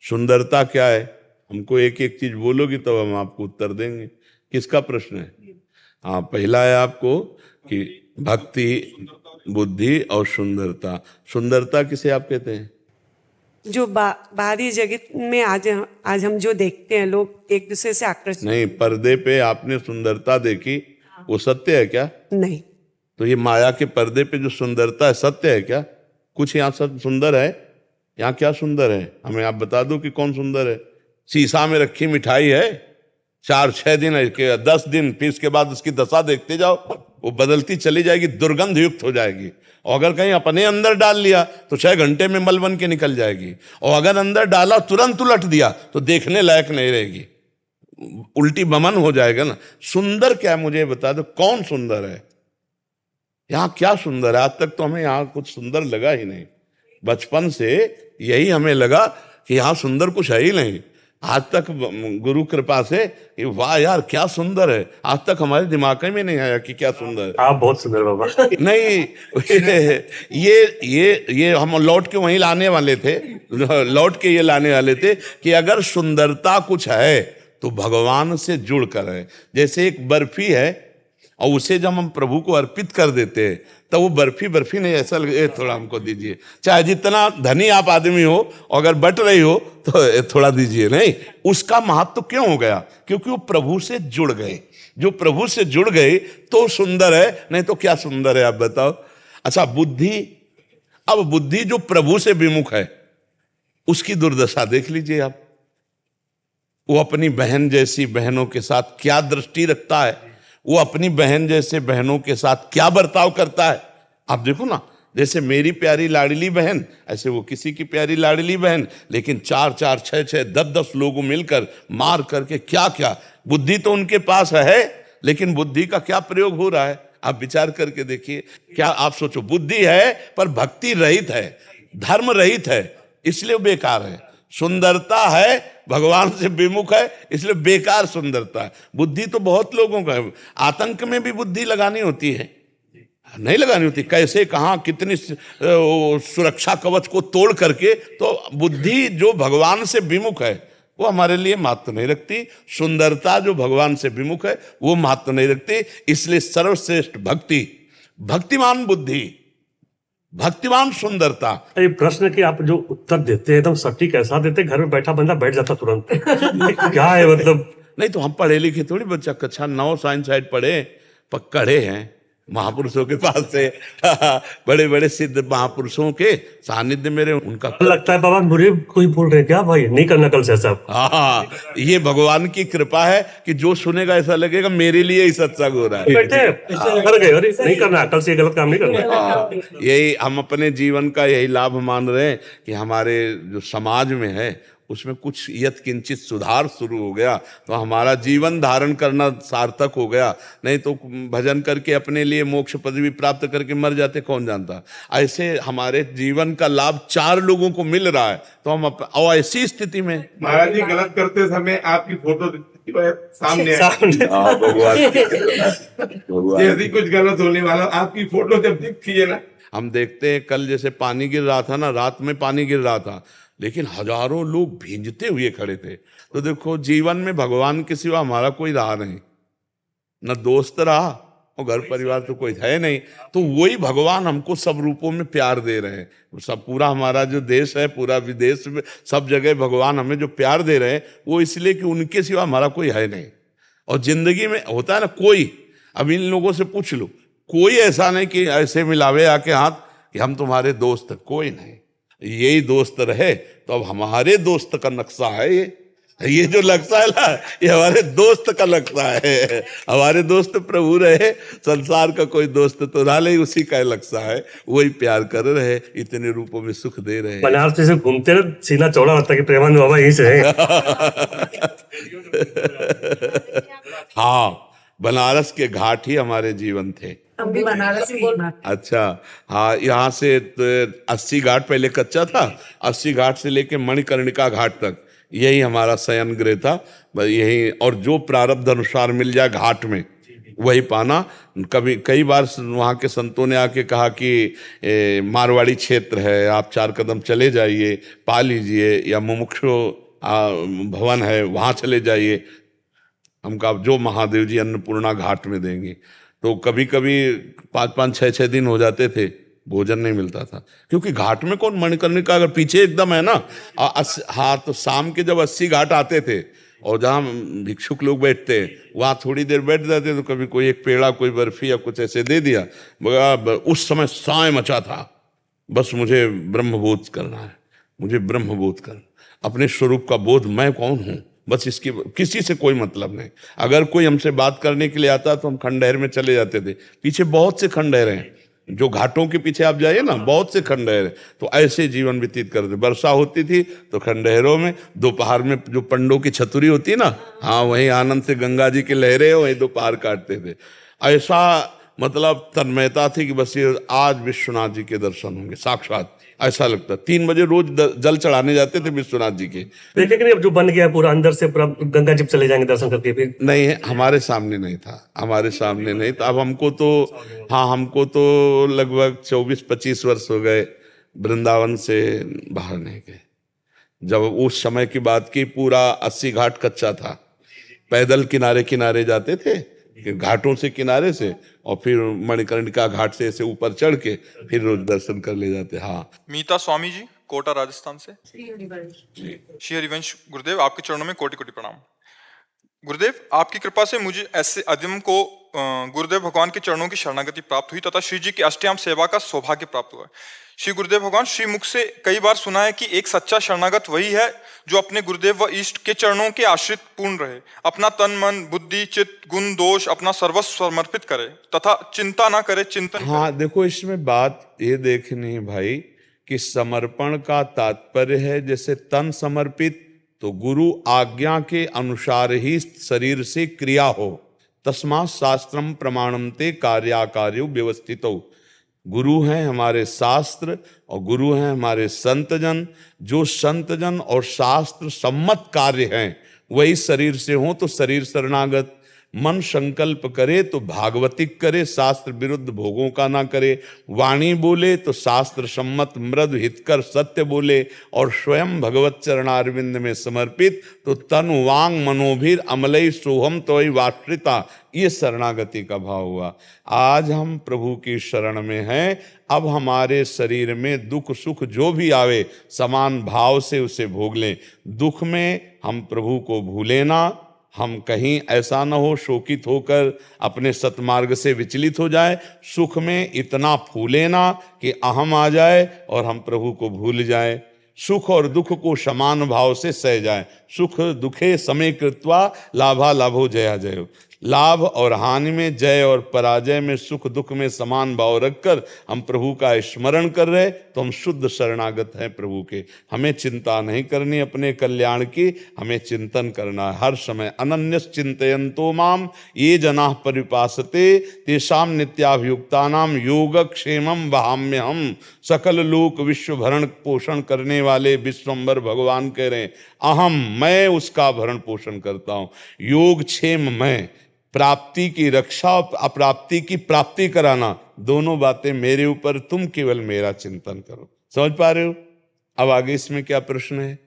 सुंदरता क्या है? हमको एक एक चीज बोलोगी तो हम आपको उत्तर देंगे। किसका प्रश्न है? हाँ, पहला है आपको कि भक्ति, बुद्धि और सुंदरता। सुंदरता किसे आप कहते हैं? जो बाहरी जगत में आज हम जो देखते हैं, लोग एक दूसरे से आकर्षित। नहीं, पर्दे पे आपने सुंदरता देखी, वो सत्य है क्या? नहीं। तो ये माया के पर्दे पे जो सुंदरता है सत्य है क्या? कुछ यहाँ सब सुंदर है? यहाँ क्या सुंदर है? हमें आप बता दो कि कौन सुंदर है। शीशा में रखी मिठाई है, 4-6 दिन 10 दिन, फिर इसके बाद उसकी दशा देखते जाओ, वो बदलती चली जाएगी, दुर्गंध युक्त हो जाएगी। और अगर कहीं अपने अंदर डाल लिया तो 6 घंटे में मल बन के निकल जाएगी, और अगर अंदर डाला तुरंत उलट दिया तो देखने लायक नहीं रहेगी, उल्टी बमन हो जाएगा ना। सुंदर क्या, मुझे बता दो कौन सुंदर है? यहाँ क्या सुंदर है? आज तक तो हमें यहाँ कुछ सुंदर लगा ही नहीं। बचपन से यही हमें लगा कि यहाँ सुंदर कुछ है ही नहीं। आज तक गुरु कृपा से वाह यार क्या सुंदर है, आज तक हमारे दिमाग में नहीं आया कि क्या सुंदर है। आप बहुत सुंदर बाबा। नहीं, ये हम लौट के वहीं लाने वाले थे, लौट के ये लाने वाले थे कि अगर सुंदरता कुछ है तो भगवान से जुड़ कर है। जैसे एक बर्फी है और उसे जब हम प्रभु को अर्पित कर देते हैं तो वो बर्फी नहीं, ऐसा लगे थोड़ा हमको दीजिए। चाहे जितना धनी आप आदमी हो, अगर बट रही हो तो थोड़ा दीजिए, नहीं। उसका महत्व क्यों हो गया? क्योंकि वो प्रभु से जुड़ गए। जो प्रभु से जुड़ गए तो सुंदर है, नहीं तो क्या सुंदर है आप बताओ। अच्छा, बुद्धि, अब बुद्धि जो प्रभु से विमुख है उसकी दुर्दशा देख लीजिए आप। वो अपनी बहन जैसी बहनों के साथ क्या दृष्टि रखता है, वो अपनी बहन जैसे बहनों के साथ क्या बर्ताव करता है। आप देखो ना, जैसे मेरी प्यारी लाडली बहन, ऐसे वो किसी की प्यारी लाडली बहन, लेकिन 4-4, 6-6, 10-10 लोग मिलकर मार करके क्या क्या, बुद्धि तो उनके पास है, लेकिन बुद्धि का क्या प्रयोग हो रहा है आप विचार करके देखिए। क्या आप सोचो, बुद्धि है पर भक्ति रहित है, धर्म रहित है, इसलिए बेकार है। सुंदरता है, भगवान से विमुख है, इसलिए बेकार सुंदरता है। बुद्धि तो बहुत लोगों का है, आतंक में भी बुद्धि लगानी होती है, नहीं लगानी होती, कैसे कहाँ कितनी सुरक्षा कवच को तोड़ करके। तो बुद्धि जो भगवान से विमुख है वो हमारे लिए महत्व नहीं रखती, सुंदरता जो भगवान से विमुख है वो महत्व नहीं रखती। इसलिए सर्वश्रेष्ठ भक्ति, भक्तिमान बुद्धि, भक्तिमान सुंदरता। ये प्रश्न की आप जो उत्तर देते हैं एकदम सटीक ऐसा देते, घर में बैठा बंदा बैठ जाता तुरंत। क्या है मतलब? नहीं तो हम पढ़े लिखे थोड़ी, बच्चा कक्षा 9 साइंस साइड पढ़े पकड़े हैं महापुरुषों के पास से बड़े बड़े सिद्ध महापुरुषों के सानिध्य मेरे उनका लगता है बाबा मुझे कोई बोल रहे क्या भाई, नहीं करना कल से ऐसा। हाँ, ये भगवान की कृपा है कि जो सुनेगा ऐसा लगेगा मेरे लिए ही सत्संग हो रहा है। बैठे कर गए, अरे नहीं करना कल से, ये गलत काम नहीं करना। यही हम अपने जीवन का यही लाभ मान रहे हैं कि हमारे जो समाज में है उसमें कुछ यत्किंचित सुधार शुरू हो गया तो हमारा जीवन धारण करना सार्थक हो गया। नहीं तो भजन करके अपने लिए मोक्ष पदवी प्राप्त करके मर जाते, कौन जानता। ऐसे हमारे जीवन का लाभ 4 लोगों को मिल रहा है तो हम और ऐसी स्थिति में महाराज जी गलत करते समय आपकी फोटो सामने जैसे कुछ गलत होने वाला आपकी फोटो जब दिखती है ना, हम देखते हैं। कल जैसे पानी गिर रहा था ना, रात में पानी गिर रहा था, लेकिन हजारों लोग भींजते हुए खड़े थे। तो देखो जीवन में भगवान के सिवा हमारा कोई रहा नहीं, न दोस्त रहा और घर परिवार तो कोई है नहीं। तो वही भगवान हमको सब रूपों में प्यार दे रहे हैं। सब पूरा हमारा जो देश है, पूरा विदेश में, सब जगह भगवान हमें जो प्यार दे रहे हैं वो इसलिए कि उनके सिवा हमारा कोई है नहीं। और जिंदगी में होता है ना कोई, अब इन लोगों से पूछ लो, कोई ऐसा नहीं कि ऐसे मिलावे आके हाथ कि हम तुम्हारे दोस्त, कोई नहीं। यही दोस्त रहे तो अब हमारे दोस्त का नक्शा है ये जो नक्शा है ना, ये हमारे दोस्त का नक्शा है। हमारे दोस्त प्रभु रहे, संसार का कोई दोस्त तो ना ले, उसी का नक्शा है। वही प्यार कर रहे, इतने रूपों में सुख दे रहे। बनारस से घूमते ना, सीना चौड़ा होता है कि प्रेमानंद बाबा यहीं से हैं। हाँ, बनारस के घाट ही हमारे जीवन थे। हम भी बनारस ही हैं। अच्छा, हाँ, यहाँ से 80 घाट पहले कच्चा था, 80 घाट से लेके मणिकर्णिका घाट तक यही हमारा शयन गृह था, यही। और जो प्रारब्ध अनुसार मिल जाए घाट में वही पाना। कभी कई बार वहाँ के संतों ने आके कहा कि मारवाड़ी क्षेत्र है, आप 4 कदम चले जाइए, पा लीजिए, या मुमुक्षु भवन है वहाँ चले जाइए। हम कहा जो महादेव जी अन्नपूर्णा घाट में देंगे। तो कभी कभी 5-5, 6-6 दिन हो जाते थे, भोजन नहीं मिलता था, क्योंकि घाट में कौन मणिकर्णिका अगर पीछे एकदम है ना। हाँ, तो शाम के जब 80 घाट आते थे और जहाँ भिक्षुक लोग बैठते हैं वहाँ थोड़ी देर बैठ जाते, तो कभी कोई एक पेड़ा, कोई बर्फी या कुछ ऐसे दे दिया। मगर उस समय साय मचा था, बस मुझे ब्रह्मबोध करना है, मुझे ब्रह्मबोध करना, अपने स्वरूप का बोध, मैं कौन हूँ, बस इसकी किसी से कोई मतलब नहीं। अगर कोई हमसे बात करने के लिए आता तो हम खंडहर में चले जाते थे। पीछे बहुत से खंडहर हैं, जो घाटों के पीछे आप जाइए ना, बहुत से खंडहर। तो ऐसे जीवन व्यतीत करते। वर्षा होती थी तो खंडहरों में, दोपहर में जो पंडों की छतुरी होती है ना, हाँ, वहीं आनंद से गंगा जी की लहरें, वहीं दोपहर काटते थे। ऐसा मतलब तन्मयता थी कि बस ये आज विश्वनाथ जी के दर्शन होंगे साक्षात, ऐसा लगता। 3 बजे रोज जल चढ़ाने जाते थे विश्वनाथ जी के। देखे कि नहीं अब जो बन गया पूरा, अंदर से पूरा गंगा जी चले जाएंगे दर्शन करके। फिर नहीं, हमारे सामने नहीं था, हमारे सामने नहीं था। अब हमको तो, हाँ, हमको तो लगभग 24-25 वर्ष हो गए वृंदावन से बाहर नहीं गए। जब उस समय की बात की, पूरा 80 घाट कच्चा था, पैदल किनारे किनारे जाते थे, घाटों से किनारे से, और फिर मणिकर्णिका घाट से ऐसे ऊपर चढ़ के फिर रोज दर्शन कर ले जाते। हाँ, मीता स्वामी जी, कोटा राजस्थान से। श्री हरिवंश गुरुदेव, आपके चरणों में कोटि कोटि प्रणाम। गुरुदेव, आपकी कृपा से मुझे ऐसे अदम को गुरुदेव भगवान के चरणों की शरणागति प्राप्त हुई तथा श्री जी की अष्टयाम सेवा का सौभाग्य प्राप्त हुआ। श्री गुरुदेव भगवान, श्री मुख से कई बार सुना है कि एक सच्चा शरणागत वही है जो अपने गुरुदेव व इष्ट के चरणों के आश्रित पूर्ण रहे, अपना तन मन बुद्धि चित्त गुण दोष अपना सर्वस्व समर्पित करे तथा चिंता ना करे, चिंतन हाँ, देखो इसमें बात ये देखनी है भाई कि समर्पण का तात्पर्य है जैसे तन समर्पित, तो गुरु आज्ञा के अनुसार ही शरीर से क्रिया हो। तस्मात् शास्त्रम प्रमाणम ते कार्याकार्यो व्यवस्थितो। गुरु हैं हमारे शास्त्र और गुरु हैं हमारे संतजन। जो संतजन और शास्त्र सम्मत कार्य हैं वही शरीर से हो तो शरीर शरणागत। मन संकल्प करे तो भागवतिक करे, शास्त्र विरुद्ध भोगों का ना करे। वाणी बोले तो शास्त्र सम्मत मृदु हितकर सत्य बोले और स्वयं भगवत चरणारविंद में समर्पित तो तनु वांग मनोभीर अमलई सोहम तोय वाश्रिता, ये शरणागति का भाव हुआ। आज हम प्रभु की शरण में हैं। अब हमारे शरीर में दुख सुख जो भी आवे समान भाव से उसे भोग लें। दुख में हम प्रभु को भूले ना, हम कहीं ऐसा न हो शोकित होकर अपने सतमार्ग से विचलित हो जाए। सुख में इतना फूले ना कि अहम आ जाए और हम प्रभु को भूल जाए। सुख और दुख को समान भाव से सह जाए। सुख दुखे समय कृत्वा लाभा लाभो जया जयो। लाभ और हानि में, जय और पराजय में, सुख दुख में समान भाव रखकर हम प्रभु का स्मरण कर रहे तो हम शुद्ध शरणागत हैं प्रभु के। हमें चिंता नहीं करनी अपने कल्याण की, हमें चिंतन करना है हर समय। अनन्यस चिंतयन्तो माम ये जनाः परिपासते तेषां नित्याभियुक्तानां योगक्षेमं वहाम्यहम्। सकल लोक विश्व भरण पोषण करने वाले विश्वम्भर भगवान कह रहे हैं अहम, मैं उसका भरण पोषण करता हूँ। योगक्षेम मैं, प्राप्ति की रक्षा और अप्राप्ति की प्राप्ति कराना, दोनों बातें मेरे ऊपर, तुम केवल मेरा चिंतन करो। समझ पा रहे हो? अब आगे इसमें क्या प्रश्न है?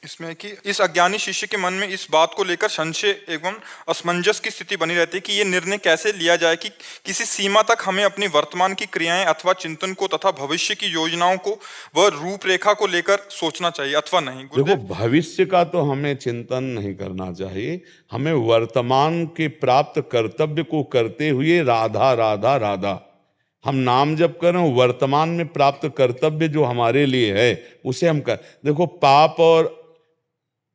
इसमें कि इस अज्ञानी शिष्य के मन में इस बात को लेकर संशय एवं असमंजस की स्थिति बनी रहती है कि ये निर्णय कैसे लिया जाए कि किसी सीमा तक हमें अपनी वर्तमान की क्रियाएं अथवा चिंतन को तथा भविष्य की योजनाओं को व रूपरेखा को लेकर सोचना चाहिए अथवा नहीं। देखो, भविष्य का तो हमें चिंतन नहीं करना चाहिए। हमें वर्तमान के प्राप्त कर्तव्य को करते हुए राधा राधा राधा हम नाम जप करें, वर्तमान में प्राप्त कर्तव्य जो हमारे लिए है उसे हम कर। देखो, पाप और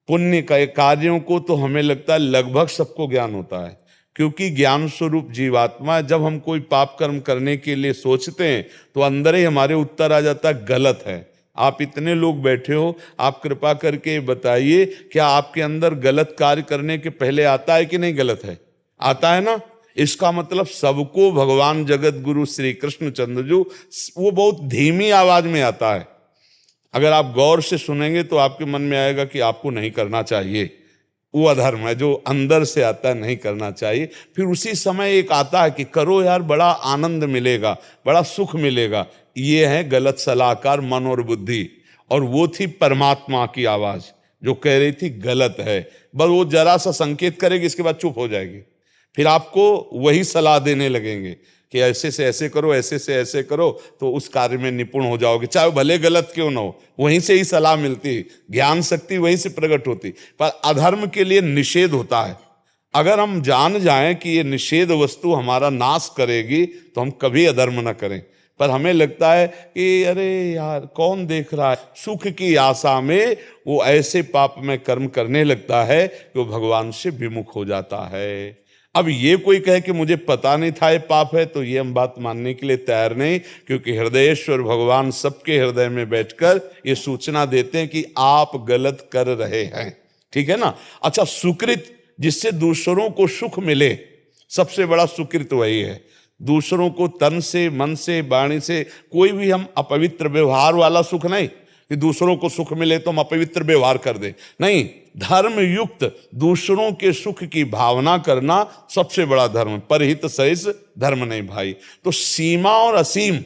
पुण्य का कार्यों को तो हमें लगता है लगभग सबको ज्ञान होता है, क्योंकि ज्ञान स्वरूप जीवात्मा। जब हम कोई पाप कर्म करने के लिए सोचते हैं तो अंदर ही हमारे उत्तर आ जाता है गलत है। आप इतने लोग बैठे हो, आप कृपा करके बताइए क्या आपके अंदर गलत कार्य करने के पहले आता है कि नहीं? गलत है, आता है ना। इसका मतलब सबको भगवान जगत गुरु श्री कृष्ण चंद्रजू वो बहुत धीमी आवाज में आता है। अगर आप गौर से सुनेंगे तो आपके मन में आएगा कि आपको नहीं करना चाहिए, वो अधर्म है जो अंदर से आता है, नहीं करना चाहिए। फिर उसी समय एक आता है कि करो यार, बड़ा आनंद मिलेगा, बड़ा सुख मिलेगा। ये है गलत सलाहकार मन और बुद्धि। और वो थी परमात्मा की आवाज जो कह रही थी गलत है। बस वो जरा सा संकेत करेगी, इसके बाद चुप हो जाएगी। फिर आपको वही सलाह देने लगेंगे कि ऐसे से ऐसे करो, ऐसे से ऐसे करो, तो उस कार्य में निपुण हो जाओगे, चाहे भले गलत क्यों ना हो। वहीं से ही सलाह मिलती, ज्ञान शक्ति वहीं से प्रकट होती। पर अधर्म के लिए निषेध होता है। अगर हम जान जाएं कि ये निषेध वस्तु हमारा नाश करेगी तो हम कभी अधर्म न करें। पर हमें लगता है कि अरे यार कौन देख रहा है, सुख की आशा में वो ऐसे पाप में कर्म करने लगता है कि वो भगवान से विमुख हो जाता है। अब ये कोई कहे कि मुझे पता नहीं था ये पाप है, तो ये हम बात मानने के लिए तैयार नहीं, क्योंकि हृदयेश्वर भगवान सबके हृदय में बैठकर ये सूचना देते हैं कि आप गलत कर रहे हैं। ठीक है ना। अच्छा, सुकृत जिससे दूसरों को सुख मिले, सबसे बड़ा सुकृत वही है। दूसरों को तन से, मन से, वाणी से, कोई भी हम अपवित्र व्यवहार वाला सुख नहीं कि दूसरों को सुख मिले तो हम अपवित्र व्यवहार कर दें, नहीं। धर्म युक्त दूसरों के सुख की भावना करना सबसे बड़ा धर्म। परहित सहित धर्म नहीं भाई। तो सीमा और असीम,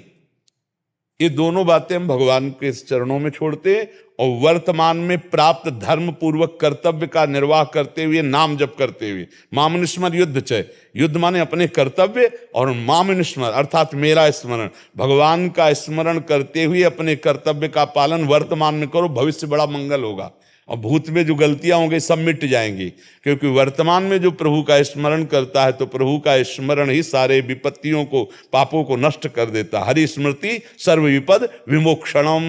ये दोनों बातें हम भगवान के चरणों में छोड़ते हैं और वर्तमान में प्राप्त धर्म पूर्वक कर्तव्य का निर्वाह करते हुए, नाम जप करते हुए। मामनुस्मर युद्ध चय, युद्ध माने अपने कर्तव्य, और मामनुस्मर अर्थात मेरा स्मरण, भगवान का स्मरण करते हुए अपने कर्तव्य का पालन वर्तमान में करो, भविष्य बड़ा मंगल होगा। और भूत में जो गलतियां होंगी सब मिट जाएंगी, क्योंकि वर्तमान में जो प्रभु का स्मरण करता है तो प्रभु का स्मरण ही सारे विपत्तियों को, पापों को नष्ट कर देता। हरि स्मृति सर्व विपद विमोक्षणम।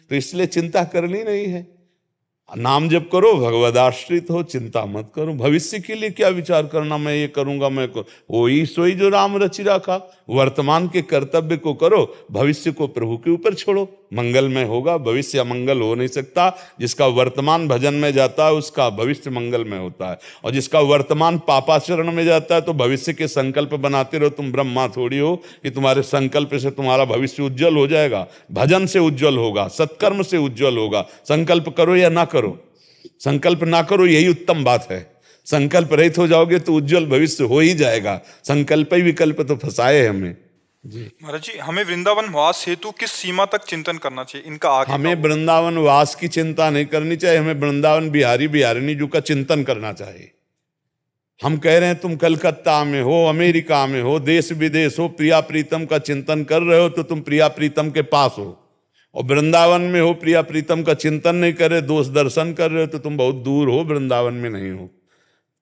तो इसलिए चिंता करनी नहीं है, नाम जप करो, भगवदाश्रित हो, चिंता मत करो। भविष्य के लिए क्या विचार करना, मैं ये करूंगा, मैं वही सोई जो राम रचि रखा। वर्तमान के कर्तव्य को करो, भविष्य को प्रभु के ऊपर छोड़ो, मंगलमय होगा। भविष्य अमंगल हो नहीं सकता। जिसका वर्तमान भजन में जाता है उसका भविष्य मंगलमय होता है, और जिसका वर्तमान पापाचरण में जाता है तो भविष्य के संकल्प बनाते रहो। तुम ब्रह्मा थोड़ी हो कि तुम्हारे संकल्प से तुम्हारा भविष्य उज्जवल हो जाएगा। भजन से उज्जवल होगा, सत्कर्म से उज्जवल होगा। संकल्प करो या ना करो, संकल्प ना करो यही उत्तम बात है। संकल्प रहित हो जाओगे तो उज्जवल भविष्य हो ही जाएगा। संकल्प ही विकल्प तो फंसाए हमें। महाराज जी, हमें वृंदावन वास हेतु किस सीमा तक चिंतन करना चाहिए, इनका आगे हमें वृंदावन वास की चिंता नहीं करनी चाहिए, हमें वृंदावन बिहारी बिहारिणी जी का चिंतन करना चाहिए। हम कह रहे हैं तुम कलकत्ता में हो, अमेरिका में हो, देश विदेश हो, प्रिया प्रीतम का चिंतन कर रहे हो तो तुम प्रिया प्रीतम के पास हो। और वृंदावन में हो, प्रिया प्रीतम का चिंतन नहीं कर रहे, दोष दर्शन कर रहे हो तो तुम बहुत दूर हो, वृंदावन में नहीं हो।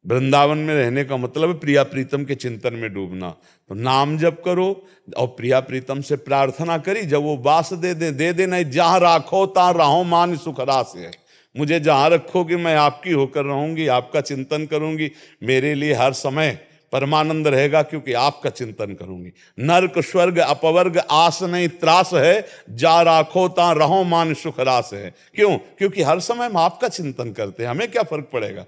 वृंदावन में रहने का मतलब प्रिया प्रीतम के चिंतन में डूबना। तो नाम जप करो और प्रिया प्रीतम से प्रार्थना करी, जब वो वास दे दे नहीं, जहाँ राखो ता रहो मान सुखरास है। मुझे जहाँ रखोगे मैं आपकी होकर रहूंगी, आपका चिंतन करूंगी, मेरे लिए हर समय परमानंद रहेगा, क्योंकि आपका चिंतन करूंगी। नर्क स्वर्ग अपवर्ग आस नहीं त्रास है, जा राखो ता रहो मान सुखरास है। क्यों? क्योंकि हर समय हम आपका चिंतन करते हैं, हमें क्या फर्क पड़ेगा।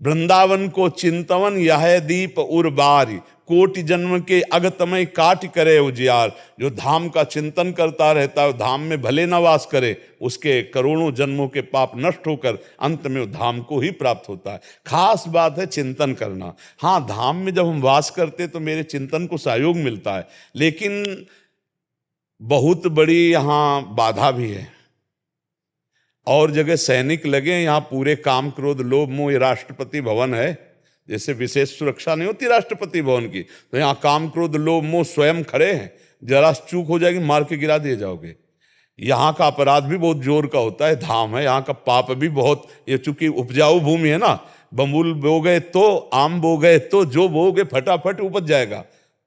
वृंदावन को चिंतवन यह दीप उर्बारी, कोटि जन्म के अगतमय काट करे उजियार। जो धाम का चिंतन करता रहता है धाम में भले न वास करे, उसके करोड़ों जन्मों के पाप नष्ट होकर अंत में धाम को ही प्राप्त होता है। खास बात है चिंतन करना। हाँ, धाम में जब हम वास करते तो मेरे चिंतन को सहयोग मिलता है, लेकिन बहुत बड़ी यहाँ बाधा भी है। और जगह सैनिक लगे, यहाँ पूरे काम क्रोध लोभ मोह, राष्ट्रपति भवन है, जैसे विशेष सुरक्षा नहीं होती राष्ट्रपति भवन की, तो यहाँ काम क्रोध लोभ मोह स्वयं खड़े हैं। जरा चूक हो जाएगी मार के गिरा दिए जाओगे। यहाँ का अपराध भी बहुत जोर का होता है, धाम है, यहाँ का पाप भी बहुत। ये चूंकि उपजाऊ भूमि है ना, बबूल बो गए तो आम बो गए तो जो बोगे फटाफट उपज जाएगा।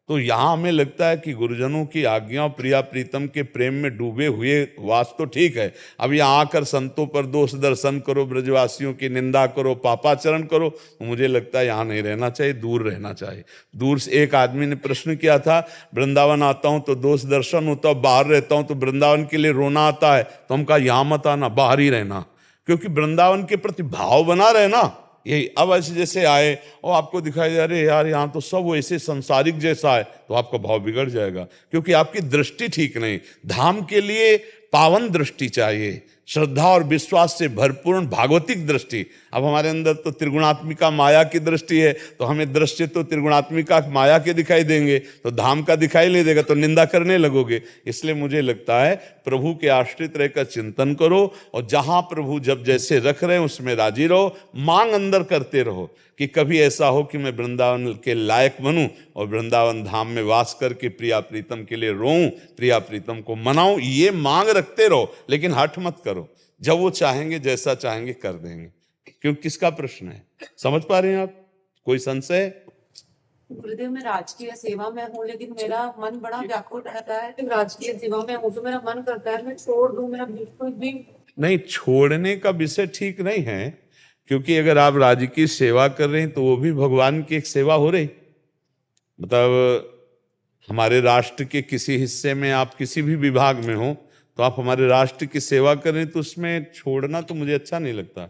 तो यहाँ हमें लगता है कि गुरुजनों की आज्ञा, प्रिया प्रीतम के प्रेम में डूबे हुए वास तो ठीक है। अब यहाँ आकर संतों पर दोष दर्शन करो, ब्रजवासियों की निंदा करो, पापाचरण करो, तो मुझे लगता है यहाँ नहीं रहना चाहिए, दूर रहना चाहिए। दूर से एक आदमी ने प्रश्न किया था, वृंदावन आता हूँ तो दोष दर्शन होता है, बाहर रहता हूँ तो वृंदावन के लिए रोना आता है। तो हम कहा यहाँ मत आना, बाहर ही रहना, क्योंकि वृंदावन के प्रति भाव बना रहना। यही अब ऐसे जैसे आए और आपको दिखाई दे अरे यार यहाँ तो सब वैसे संसारिक जैसा है, तो आपका भाव बिगड़ जाएगा, क्योंकि आपकी दृष्टि ठीक नहीं। धाम के लिए पावन दृष्टि चाहिए, श्रद्धा और विश्वास से भरपूर भागवतिक दृष्टि। अब हमारे अंदर तो त्रिगुणात्मिका माया की दृष्टि है, तो हमें दृष्टि तो त्रिगुणात्मिका माया के दिखाई देंगे, तो धाम का दिखाई नहीं देगा, तो निंदा करने लगोगे। इसलिए मुझे लगता है प्रभु के आश्रित रहकर चिंतन करो, और जहां प्रभु जब जैसे रख रहे हैं उसमें राजी रहो, मांग अंदर करते रहो कि कभी ऐसा हो कि मैं वृंदावन के लायक बनूं और वृंदावन धाम में वास करके प्रिया प्रीतम के लिए रोऊं, प्रिया प्रीतम को मनाऊं। ये मांग रखते रहो, लेकिन हठ मत करो। जब वो चाहेंगे, जैसा चाहेंगे कर देंगे। क्यों, किसका प्रश्न है, समझ पा रहे हैं आप? कोई संशय? गुरुदेव, मैं राजकीय सेवा में हूँ, लेकिन मेरा मन बड़ा व्याकुल रहता है। राजकीय सेवा में हूँ तो मेरा मन करता है मैं छोड़ दूं, मेरा बिल्कुल भी नहीं। छोड़ने का विषय ठीक नहीं है, क्योंकि अगर आप राजकीय सेवा कर रहे हैं तो वो भी भगवान की एक सेवा हो रही। मतलब हमारे राष्ट्र के किसी हिस्से में आप किसी भी विभाग में हो तो आप हमारे राष्ट्र की सेवा कर रहे हैं, तो उसमें छोड़ना तो मुझे अच्छा नहीं लगता।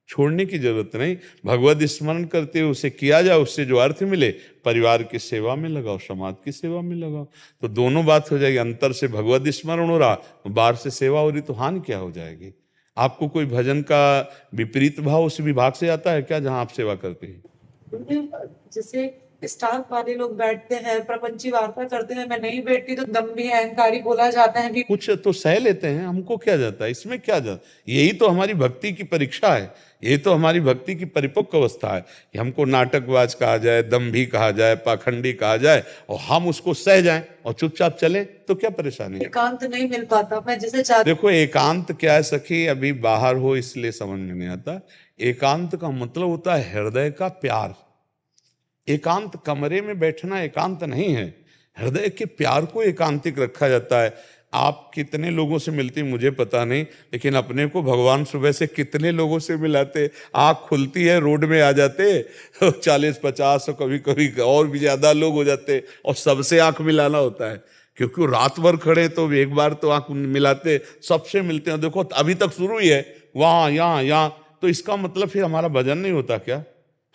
छोड़ने की जरूरत नहीं, भगवत स्मरण करते हुए उसे किया जाए, उससे जो अर्थ मिले परिवार की सेवा में लगाओ, समाज की सेवा में लगाओ, तो दोनों बात हो जाएगी। अंतर से भगवत स्मरण हो रहा, बाहर से सेवा हो रही, तो हानि क्या हो जाएगी? आपको कोई भजन का विपरीत भाव उस विभाग से आता है क्या जहां आप सेवा करते हैं? जैसे स्टाफ वाले लोग बैठते हैं, प्रपंची वार्ता करते हैं, मैं नहीं बैठती तो दम्भी अहंकारी बोला जाता है। कुछ तो सह लेते हैं, हमको क्या जाता है इसमें, क्या जाता? यही तो हमारी भक्ति की परीक्षा है, ये तो हमारी भक्ति की परिपक्व अवस्था है कि हमको नाटकबाज कहा जाए, दम्भी कहा जाए, पाखंडी कहा जाए और हम उसको सह जाएं और चुपचाप चलें, तो क्या परेशानी है? एकांत नहीं मिल पाता, मैं जैसे चाहती देखो एकांत क्या है सखी, अभी बाहर हो इसलिए समझ में नहीं आता। एकांत का मतलब होता है हृदय का प्यार। एकांत कमरे में बैठना एकांत नहीं है, हृदय के प्यार को एकांतिक रखा जाता है। आप कितने लोगों से मिलती मुझे पता नहीं, लेकिन अपने को भगवान सुबह से कितने लोगों से मिलाते। आँख खुलती है, रोड में आ जाते 40-50 और कभी कभी और भी ज्यादा लोग हो जाते और सबसे आँख मिलाना होता है, क्योंकि रात भर खड़े तो एक बार तो आँख मिलाते, सबसे मिलते हैं। देखो अभी तक शुरू ही है, वहाँ यहाँ यहाँ, तो इसका मतलब फिर हमारा भजन नहीं होता क्या?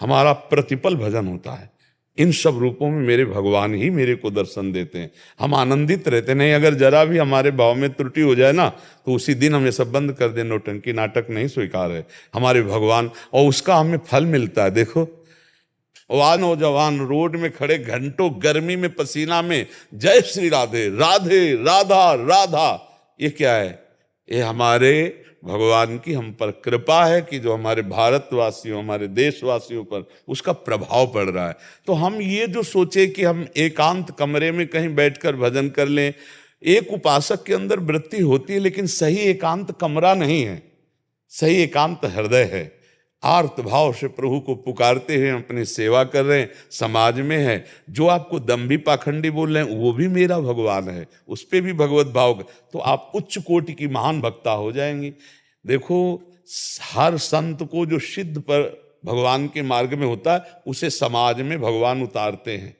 हमारा प्रतिपल भजन होता है। इन सब रूपों में मेरे भगवान ही मेरे को दर्शन देते हैं, हम आनंदित रहते नहीं। अगर जरा भी हमारे भाव में त्रुटि हो जाए ना, तो उसी दिन हम ये सब बंद कर दें, नौटंकी नाटक नहीं स्वीकार है हमारे भगवान, और उसका हमें फल मिलता है। देखो वह नौजवान रोड में खड़े घंटों गर्मी में पसीना में जय श्री राधे राधे राधा राधा, ये क्या है? ये हमारे भगवान की हम पर कृपा है कि जो हमारे भारतवासियों, हमारे देशवासियों पर उसका प्रभाव पड़ रहा है। तो हम ये जो सोचे कि हम एकांत कमरे में कहीं बैठकर भजन कर लें, एक उपासक के अंदर वृत्ति होती है, लेकिन सही एकांत कमरा नहीं है, सही एकांत हृदय है। आर्त भाव से प्रभु को पुकारते हुए अपनी सेवा कर रहे हैं, समाज में है। जो आपको दम्भी पाखंडी बोल रहे हैं वो भी मेरा भगवान है, उस पर भी भगवत भाव, तो आप उच्च कोटि की महान भक्ता हो जाएंगी। देखो हर संत को जो सिद्ध पर भगवान के मार्ग में होता है, उसे समाज में भगवान उतारते हैं,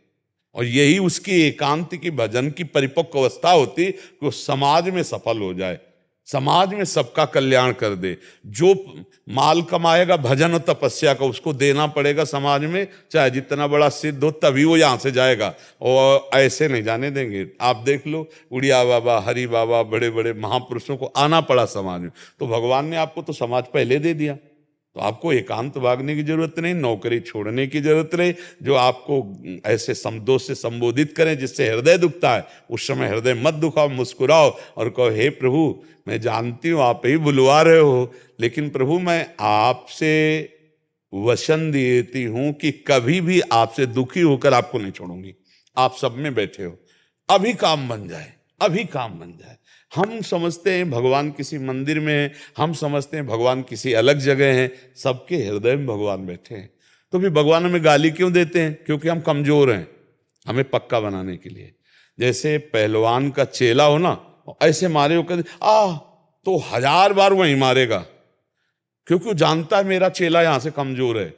और यही उसकी एकांत की भजन की परिपक्व अवस्था होती कि वो समाज में सफल हो जाए, समाज में सबका कल्याण कर दे। जो माल कमाएगा भजन और तपस्या का, उसको देना पड़ेगा समाज में, चाहे जितना बड़ा सिद्ध हो, तभी वो यहाँ से जाएगा, और ऐसे नहीं जाने देंगे। आप देख लो उड़िया बाबा, हरि बाबा, बड़े बड़े महापुरुषों को आना पड़ा समाज में, तो भगवान ने आपको तो समाज पहले दे दिया, तो आपको एकांत भागने की जरूरत नहीं, नौकरी छोड़ने की जरूरत नहीं। जो आपको ऐसे दोष से संबोधित करें जिससे हृदय दुखता है, उस समय हृदय मत दुखाओ, मुस्कुराओ और कहो हे प्रभु, मैं जानती हूँ आप ही बुलवा रहे हो, लेकिन प्रभु मैं आपसे वचन देती हूँ कि कभी भी आपसे दुखी होकर आपको नहीं छोड़ूंगी। आप सब में बैठे हो, अभी काम बन जाए, अभी काम बन जाए। हम समझते हैं भगवान किसी मंदिर में है, हम समझते हैं भगवान किसी अलग जगह है, सबके हृदय में भगवान बैठे हैं। तो भी भगवान हमें गाली क्यों देते हैं? क्योंकि हम कमजोर हैं, हमें पक्का बनाने के लिए। जैसे पहलवान का चेला हो ना, ऐसे मारे होकर तो 1000 बार वहीं मारेगा, क्योंकि वो जानता है मेरा चेला यहाँ से कमजोर है,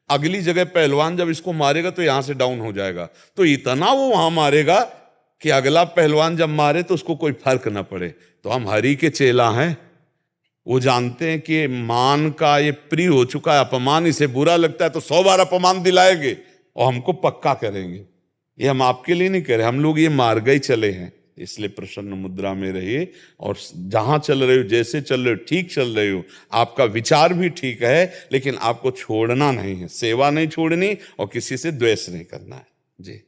अगली जगह पहलवान जब इसको मारेगा तो यहाँ से डाउन हो जाएगा, तो इतना वो वहां मारेगा कि अगला पहलवान जब मारे तो उसको कोई फर्क ना पड़े। तो हम हरि के चेला हैं, वो जानते हैं कि मान का ये प्रिय हो चुका है, अपमान इसे बुरा लगता है, तो 100 बार अपमान दिलाएंगे और हमको पक्का करेंगे। ये हम आपके लिए नहीं कह रहे, हम लोग ये मार्ग ही चले हैं। इसलिए प्रसन्न मुद्रा में रहिए, और जहां चल रहे हो, जैसे चल रहे हो, ठीक चल रहे हो, आपका विचार भी ठीक है, लेकिन आपको छोड़ना नहीं है, सेवा नहीं छोड़नी और किसी से द्वेष नहीं करना है। जी।